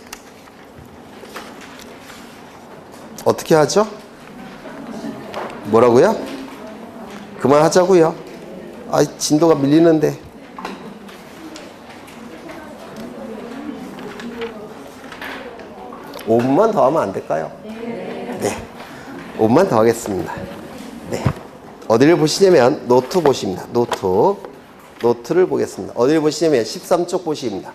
어떻게 하죠? 뭐라고요? 그만하자고요. 아, 진도가 밀리는데. 오 5분만 더 하면 안 될까요? 네. 5분만 더 하겠습니다. 네. 어디를 보시냐면 노트 보십니다. 노트를 보겠습니다. 어디를 보시냐면 13쪽 보십니다.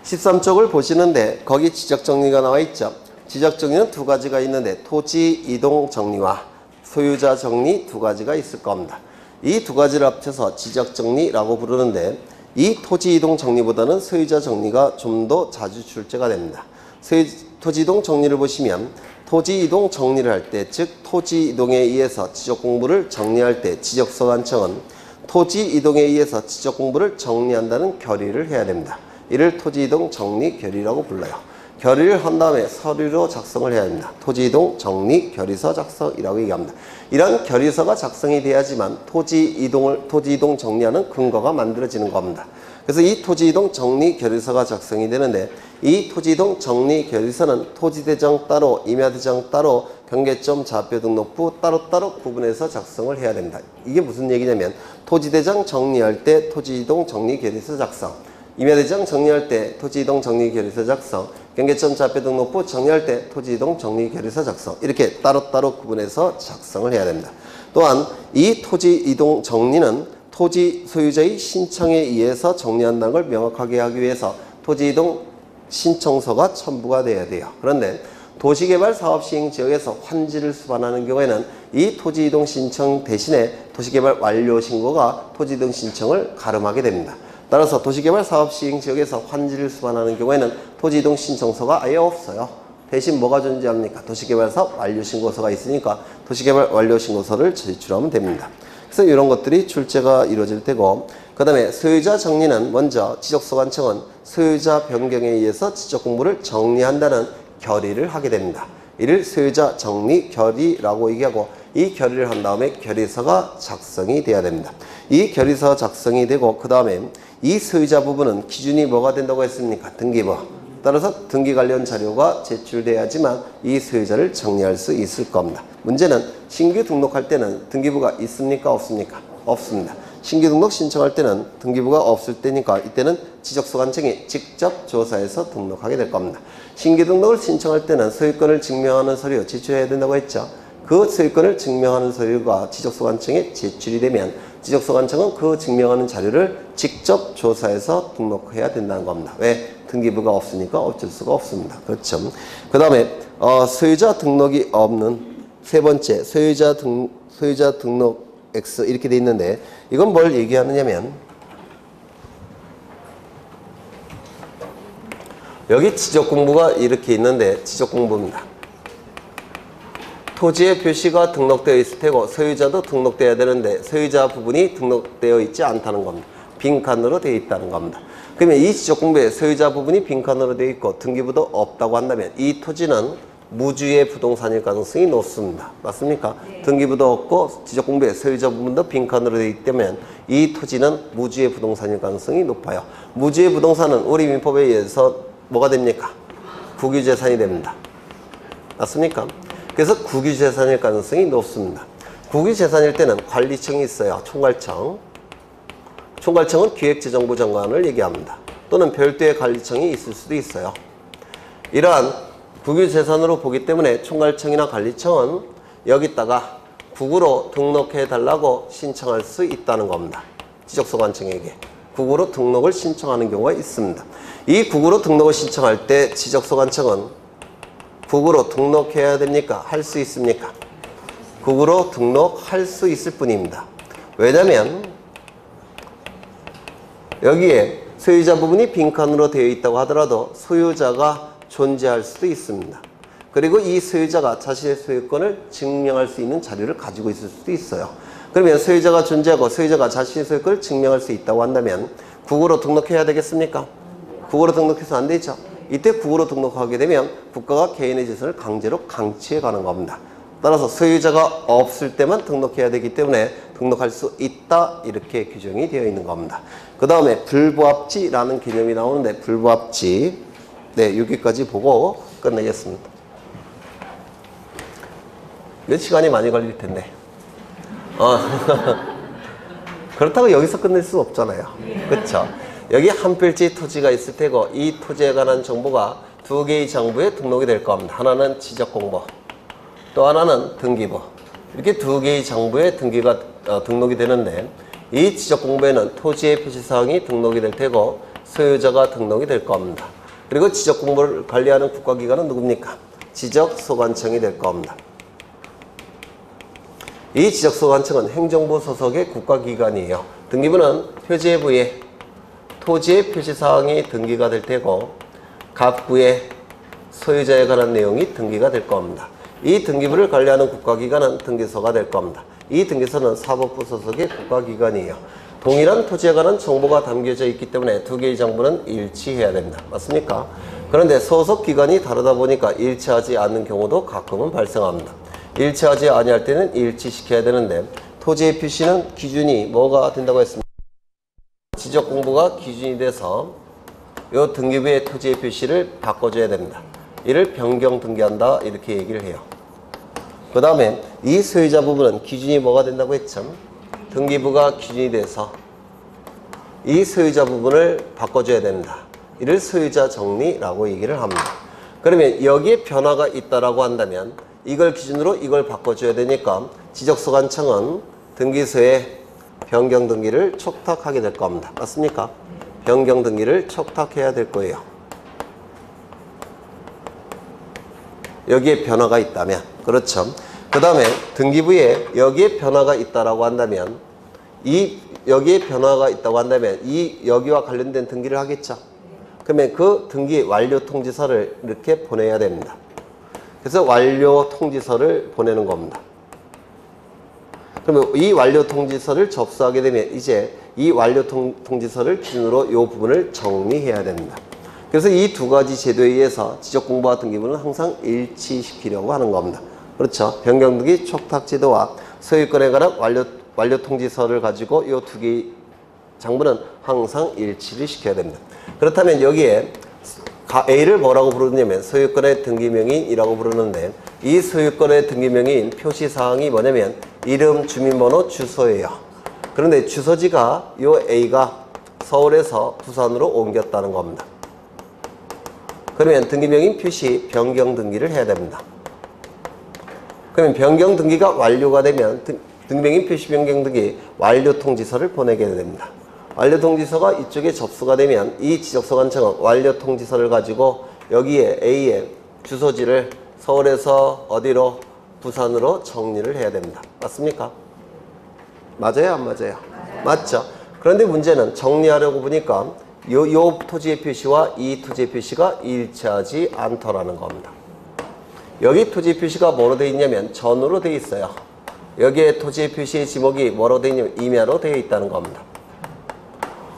13쪽을 보시는데 거기 지적정리가 나와 있죠. 지적정리는 두 가지가 있는데 토지 이동 정리와 소유자 정리 두 가지가 있을 겁니다. 이 두 가지를 합쳐서 지적정리라고 부르는데 이 토지 이동 정리보다는 소유자 정리가 좀 더 자주 출제가 됩니다. 토지 이동 정리를 보시면 토지 이동 정리를 할 때, 즉 토지 이동에 의해서 지적 공부를 정리할 때 지적소관청은 토지 이동에 의해서 지적 공부를 정리한다는 결의를 해야 됩니다. 이를 토지 이동 정리 결의라고 불러요. 결의를 한 다음에 서류로 작성을 해야 합니다. 토지 이동 정리 결의서 작성이라고 얘기합니다. 이런 결의서가 작성이 돼야지만 토지 이동 정리하는 근거가 만들어지는 겁니다. 그래서 이 토지 이동 정리 결의서가 작성이 되는데 이 토지 이동 정리 결의서는 토지대장 따로, 임야대장 따로, 경계점 좌표 등록부 따로따로 구분해서 작성을 해야 됩니다. 이게 무슨 얘기냐면 토지대장 정리할 때 토지 이동 정리 결의서 작성, 임야대장 정리할 때 토지 이동 정리 결의서 작성, 경계점 좌표 등록부 정리할 때 토지 이동 정리 결의서 작성, 이렇게 따로따로 구분해서 작성을 해야 됩니다. 또한 이 토지 이동 정리는 토지 소유자의 신청에 의해서 정리한다는 걸 명확하게 하기 위해서 토지 이동 신청서가 첨부가 돼야 돼요. 그런데 도시개발 사업시행 지역에서 환지를 수반하는 경우에는 이 토지 이동 신청 대신에 도시개발 완료 신고가 토지 이동 신청을 가름하게 됩니다. 따라서 도시개발 사업시행 지역에서 환지를 수반하는 경우에는 토지 이동 신청서가 아예 없어요. 대신 뭐가 존재합니까? 도시개발 사업 완료 신고서가 있으니까 도시개발 완료 신고서를 제출하면 됩니다. 그래서 이런 것들이 출제가 이루어질 테고, 그 다음에 소유자 정리는 먼저 지적소관청은 소유자 변경에 의해서 지적공부를 정리한다는 결의를 하게 됩니다. 이를 소유자 정리 결의라고 얘기하고, 이 결의를 한 다음에 결의서가 작성이 돼야 됩니다. 이 결의서 작성이 되고 그 다음에 이 소유자 부분은 기준이 뭐가 된다고 했습니까? 등기부. 따라서 등기 관련 자료가 제출돼야지만 이 소유자를 정리할 수 있을 겁니다. 문제는 신규 등록할 때는 등기부가 있습니까? 없습니까? 없습니다. 신규 등록 신청할 때는 등기부가 없을 때니까 이때는 지적소관청이 직접 조사해서 등록하게 될 겁니다. 신규 등록을 신청할 때는 소유권을 증명하는 서류 제출해야 된다고 했죠. 그 소유권을 증명하는 서류가 지적소관청에 제출이 되면 지적소관청은 그 증명하는 자료를 직접 조사해서 등록해야 된다는 겁니다. 왜? 등기부가 없으니까 어쩔 수가 없습니다. 그렇죠. 그 다음에 소유자 등록이 없는 세 번째 소유자 등록 X 이렇게 돼 있는데 이건 뭘 얘기하느냐면 여기 지적공부가 이렇게 있는데 지적공부입니다. 토지의 표시가 등록되어 있을 테고 소유자도 등록되어야 되는데 소유자 부분이 등록되어 있지 않다는 겁니다. 빈칸으로 되어 있다는 겁니다. 그러면 이 지적공부에 소유자 부분이 빈칸으로 되어 있고 등기부도 없다고 한다면 이 토지는 무주의 부동산일 가능성이 높습니다. 맞습니까? 네. 등기부도 없고 지적공부에 소유자 부분도 빈칸으로 되어 있기 때문에 이 토지는 무주의 부동산일 가능성이 높아요. 무주의 부동산은 우리 민법에 의해서 뭐가 됩니까? 국유재산이 됩니다. 맞습니까? 그래서 국유재산일 가능성이 높습니다. 국유재산일 때는 관리청이 있어요. 총괄청. 총괄청은 기획재정부 장관을 얘기합니다. 또는 별도의 관리청이 있을 수도 있어요. 이러한 국유재산으로 보기 때문에 총괄청이나 관리청은 여기다가 국으로 등록해 달라고 신청할 수 있다는 겁니다. 지적소관청에게 국으로 등록을 신청하는 경우가 있습니다. 이 국으로 등록을 신청할 때 지적소관청은 국으로 등록해야 됩니까? 할 수 있습니까? 국으로 등록할 수 있을 뿐입니다. 왜냐하면 여기에 소유자 부분이 빈칸으로 되어 있다고 하더라도 소유자가 존재할 수도 있습니다. 그리고 이 소유자가 자신의 소유권을 증명할 수 있는 자료를 가지고 있을 수도 있어요. 그러면 소유자가 존재하고 소유자가 자신의 소유권을 증명할 수 있다고 한다면 국으로 등록해야 되겠습니까? 국으로 등록해서 안 되죠. 이때 국으로 등록하게 되면 국가가 개인의 재산을 강제로 강취해 가는 겁니다. 따라서 소유자가 없을 때만 등록해야 되기 때문에 등록할 수 있다 이렇게 규정이 되어 있는 겁니다. 그 다음에 불부합지라는 개념이 나오는데 불부합지 네 여기까지 보고 끝내겠습니다. 몇 시간이 많이 걸릴 텐데 그렇다고 여기서 끝낼 수 없잖아요. 그렇죠? 여기 한 필지 토지가 있을 테고 이 토지에 관한 정보가 두 개의 장부에 등록이 될 겁니다. 하나는 지적공부 또 하나는 등기부 이렇게 두 개의 장부에 등록이 되는데 이 지적공부에는 토지의 표시사항이 등록이 될 테고 소유자가 등록이 될 겁니다. 그리고 지적공부를 관리하는 국가기관은 누굽니까? 지적소관청이 될 겁니다. 이 지적소관청은 행정부 소속의 국가기관이에요. 등기부는 표지의 부에 토지의 표시사항이 등기가 될 테고 각 부에 소유자에 관한 내용이 등기가 될 겁니다. 이 등기부를 관리하는 국가기관은 등기소가 될 겁니다. 이 등기소는 사법부 소속의 국가기관이에요. 동일한 토지에 관한 정보가 담겨져 있기 때문에 두 개의 정보는 일치해야 됩니다. 맞습니까? 그런데 소속 기관이 다르다 보니까 일치하지 않는 경우도 가끔은 발생합니다. 일치하지 아니할 때는 일치시켜야 되는데 토지의 표시는 기준이 뭐가 된다고 했습니다. 지적공부가 기준이 돼서 이 등기부의 토지의 표시를 바꿔줘야 됩니다. 이를 변경 등기한다 이렇게 얘기를 해요. 그 다음에 이 소유자 부분은 기준이 뭐가 된다고 했죠? 등기부가 기준이 돼서 이 소유자 부분을 바꿔줘야 됩니다. 이를 소유자 정리라고 얘기를 합니다. 그러면 여기에 변화가 있다라고 한다면 이걸 기준으로 이걸 바꿔줘야 되니까 지적소관청은 등기소에 변경 등기를 촉탁하게 될 겁니다. 맞습니까? 변경 등기를 촉탁해야 될 거예요. 여기에 변화가 있다면 그렇죠. 그 다음에 등기부에 여기에 변화가 있다라고 한다면 여기에 변화가 있다고 한다면 여기와 관련된 등기를 하겠죠. 그러면 그 등기 완료 통지서를 이렇게 보내야 됩니다. 그래서 완료 통지서를 보내는 겁니다. 그러면 이 완료 통지서를 접수하게 되면 이제 이 완료 통지서를 기준으로 이 부분을 정리해야 됩니다. 그래서 이 두 가지 제도에 의해서 지적공부와 등기부는 항상 일치시키려고 하는 겁니다. 그렇죠. 변경등기 촉탁제도와 소유권에 관한 완료 통지서를 가지고 이 두 개의 장부는 항상 일치를 시켜야 됩니다. 그렇다면 여기에 A를 뭐라고 부르냐면 소유권의 등기명의인이라고 부르는데 이 소유권의 등기명의인 표시사항이 뭐냐면 이름, 주민번호, 주소예요. 그런데 주소지가 이 A가 서울에서 부산으로 옮겼다는 겁니다. 그러면 등기명의인 표시 변경 등기를 해야 됩니다. 그러면 변경 등기가 완료가 되면 등기명의인 표시 변경 등기 완료 통지서를 보내게 됩니다. 완료 통지서가 이쪽에 접수가 되면 이 지적소관청은 완료 통지서를 가지고 여기에 A의 주소지를 서울에서 어디로? 부산으로 정리를 해야 됩니다. 맞습니까? 맞아요? 안 맞아요? 맞죠? 그런데 문제는 정리하려고 보니까 요 토지의 표시와 이 토지의 표시가 일치하지 않더라는 겁니다. 여기 토지 표시가 뭐로 되어 있냐면 전으로 되어 있어요. 여기에 토지 표시의 지목이 뭐로 되어 있냐면 임야로 되어 있다는 겁니다.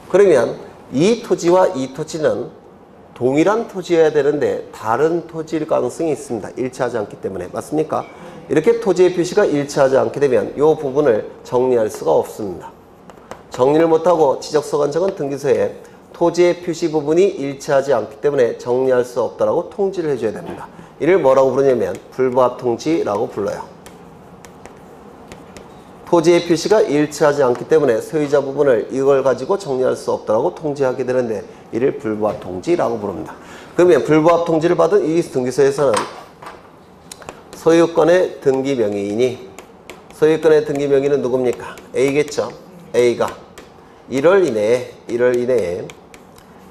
그러면 이 토지와 이 토지는 동일한 토지여야 되는데 다른 토지일 가능성이 있습니다. 일치하지 않기 때문에. 맞습니까? 이렇게 토지의 표시가 일치하지 않게 되면 이 부분을 정리할 수가 없습니다. 정리를 못하고 지적소관청은 등기소에 토지의 표시 부분이 일치하지 않기 때문에 정리할 수 없다라고 통지를 해줘야 됩니다. 이를 뭐라고 부르냐면 불부합 통지라고 불러요. 토지의 표시가 일치하지 않기 때문에 소유자 부분을 이걸 가지고 정리할 수 없다라고 통지하게 되는데 이를 불부합 통지라고 부릅니다. 그러면 불부합 통지를 받은 이 등기소에서는 소유권의 등기 명의인이 소유권의 등기 명의는 누굽니까? A겠죠. A가 1월 이내에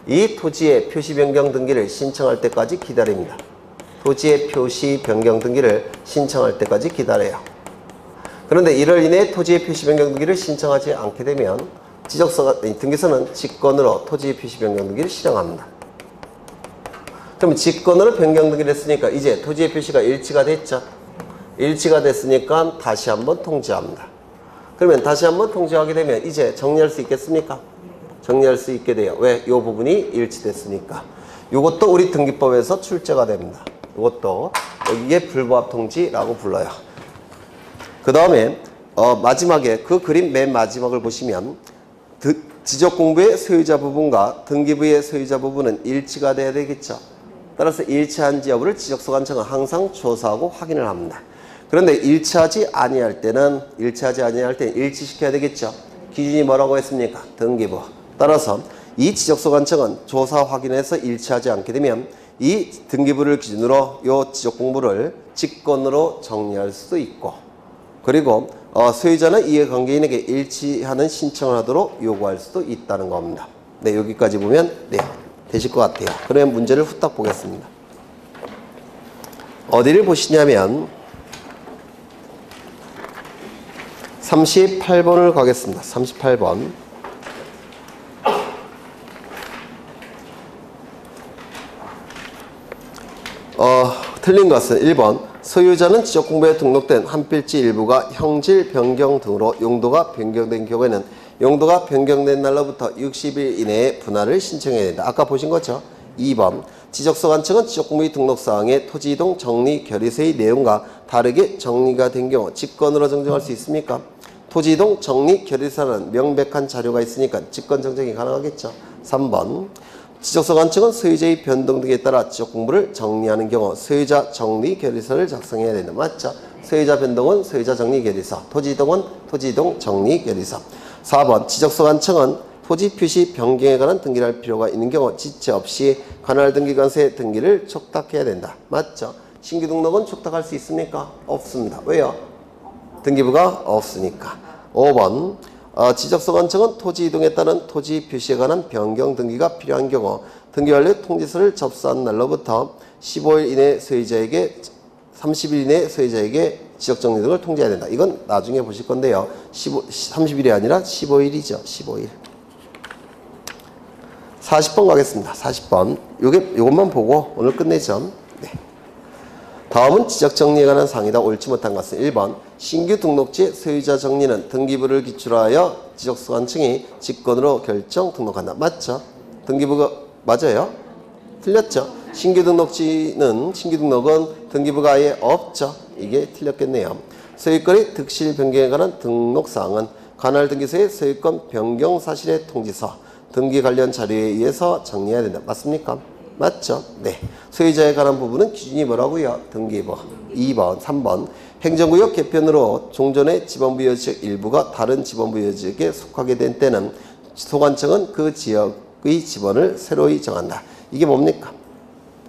이 토지의 표시 변경 등기를 신청할 때까지 기다립니다. 토지의 표시 변경 등기를 신청할 때까지 기다려요. 그런데 1월 이내에 토지의 표시 변경 등기를 신청하지 않게 되면 등기소는 직권으로 토지의 표시 변경 등기를 실행합니다. 그럼 직권으로 변경 등기를 했으니까 이제 토지의 표시가 일치가 됐죠. 일치가 됐으니까 다시 한번 통지합니다. 그러면 다시 한번 통지하게 되면 이제 정리할 수 있겠습니까? 정리할 수 있게 돼요. 왜? 이 부분이 일치됐으니까. 이것도 우리 등기법에서 출제가 됩니다. 이것도 여기에 불부합 통지라고 불러요. 그 다음에 마지막에 그 그림 맨 마지막을 보시면 지적공부의 소유자 부분과 등기부의 소유자 부분은 일치가 돼야 되겠죠. 따라서 일치한지 여부를 지적소관청은 항상 조사하고 확인을 합니다. 그런데 일치하지 아니할 때는 일치시켜야 되겠죠. 기준이 뭐라고 했습니까? 등기부. 따라서 이 지적소관청은 조사 확인해서 일치하지 않게 되면 이 등기부를 기준으로 이 지적공부를 직권으로 정리할 수도 있고, 그리고 소유자는 이해관계인에게 일치하는 신청을 하도록 요구할 수도 있다는 겁니다. 네, 여기까지 보면 되실 것 같아요. 그러면 문제를 후딱 보겠습니다. 어디를 보시냐면 38번을 가겠습니다. 38번. 틀린 것은 1번 소유자는 지적공부에 등록된 한 필지 일부가 형질 변경 등으로 용도가 변경된 경우에는 용도가 변경된 날로부터 60일 이내에 분할을 신청해야 된다. 아까 보신 거죠? 2번 지적소관청은 지적공부의 등록사항의 토지이동 정리 결의서의 내용과 다르게 정리가 된 경우 직권으로 정정할 수 있습니까? 토지이동 정리 결의서는 명백한 자료가 있으니까 직권 정정이 가능하겠죠. 3번 지적소관청은 소유자의 변동 등에 따라 지적공부를 정리하는 경우 소유자 정리 결의서를 작성해야 된다. 맞죠? 소유자 변동은 소유자 정리 결의서, 토지이동은 토지이동 정리 결의서. 4번 지적소관청은 토지 표시 변경에 관한 등기를 할 필요가 있는 경우 지체 없이 관할 등기관서의 등기를 촉탁해야 된다. 맞죠? 신규 등록은 촉탁할 수 있습니까? 없습니다. 왜요? 등기부가 없으니까. 5번 지적소관청은 토지 이동에 따른 토지 표시에 관한 변경 등기가 필요한 경우 등기 완료 통지서를 접수한 날로부터 15일 이내 소유자에게 30일 이내 소유자에게 지적정리 등을 통지해야 된다. 이건 나중에 보실 건데요. 30일이 아니라 15일이죠. 15일. 40번 가겠습니다. 40번. 요것만 보고 오늘 끝내죠. 네. 다음은 지적정리에 관한 사항이다. 옳지 못한 것은 1번 신규 등록지 소유자 정리는 등기부를 기출하여 지적소관청이 직권으로 결정 등록한다. 맞죠? 등기부가 맞아요? 틀렸죠? 신규 등록은 등기부가 아예 없죠? 이게 틀렸겠네요. 소유권의 득실 변경에 관한 등록사항은 관할 등기소의 소유권 변경 사실의 통지서 등기 관련 자료에 의해서 정리해야 된다. 맞습니까? 맞죠? 네. 소유자에 관한 부분은 기준이 뭐라고요? 등기부. 2번, 3번. 행정구역 개편으로 종전의 지방부여지역 일부가 다른 지방부여지역에 속하게 된 때는 소관청은 그 지역의 지번을 새로이 정한다. 이게 뭡니까?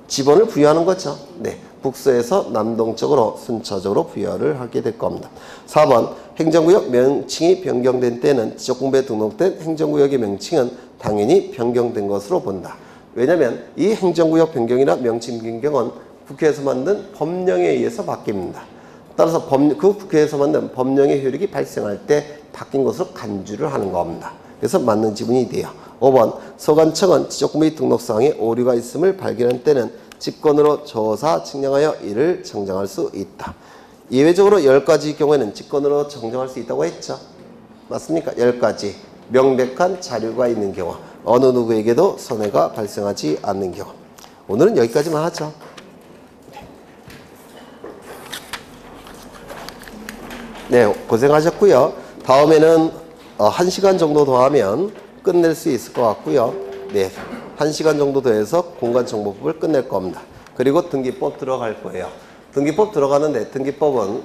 지번을 부여하는 거죠. 네. 북서에서 남동쪽으로 순차적으로 부여를 하게 될 겁니다. 4번. 행정구역 명칭이 변경된 때는 지적공부에 등록된 행정구역의 명칭은 당연히 변경된 것으로 본다. 왜냐하면 이 행정구역 변경이나 명칭 변경은 국회에서 만든 법령에 의해서 바뀝니다. 따라서 그 국회에서 만든 법령의 효력이 발생할 때 바뀐 것으로 간주를 하는 겁니다. 그래서 맞는 지문이 돼요. 5번 소관청은 지적공부의 등록사항에 오류가 있음을 발견한 때는 직권으로 조사 측량하여 이를 정정할 수 있다. 예외적으로 10가지 경우에는 직권으로 정정할 수 있다고 했죠. 맞습니까? 10가지 명백한 자료가 있는 경우, 어느 누구에게도 손해가 발생하지 않는 경우. 오늘은 여기까지만 하죠. 네, 고생하셨고요. 다음에는 1시간 정도 더 하면 끝낼 수 있을 것 같고요. 네, 1시간 정도 더 해서 공간정보법을 끝낼 겁니다. 그리고 등기법 들어갈 거예요. 등기법 들어가는데 등기법은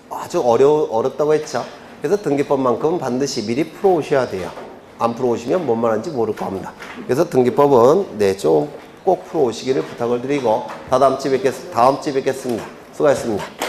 아주 어렵다고 했죠. 그래서 등기법만큼은 반드시 미리 풀어오셔야 돼요. 안 풀어오시면 뭔 말인지 모를 겁니다. 그래서 등기법은 네, 좀 꼭 풀어오시기를 부탁을 드리고 다음 주에 뵙겠습니다. 수고하셨습니다.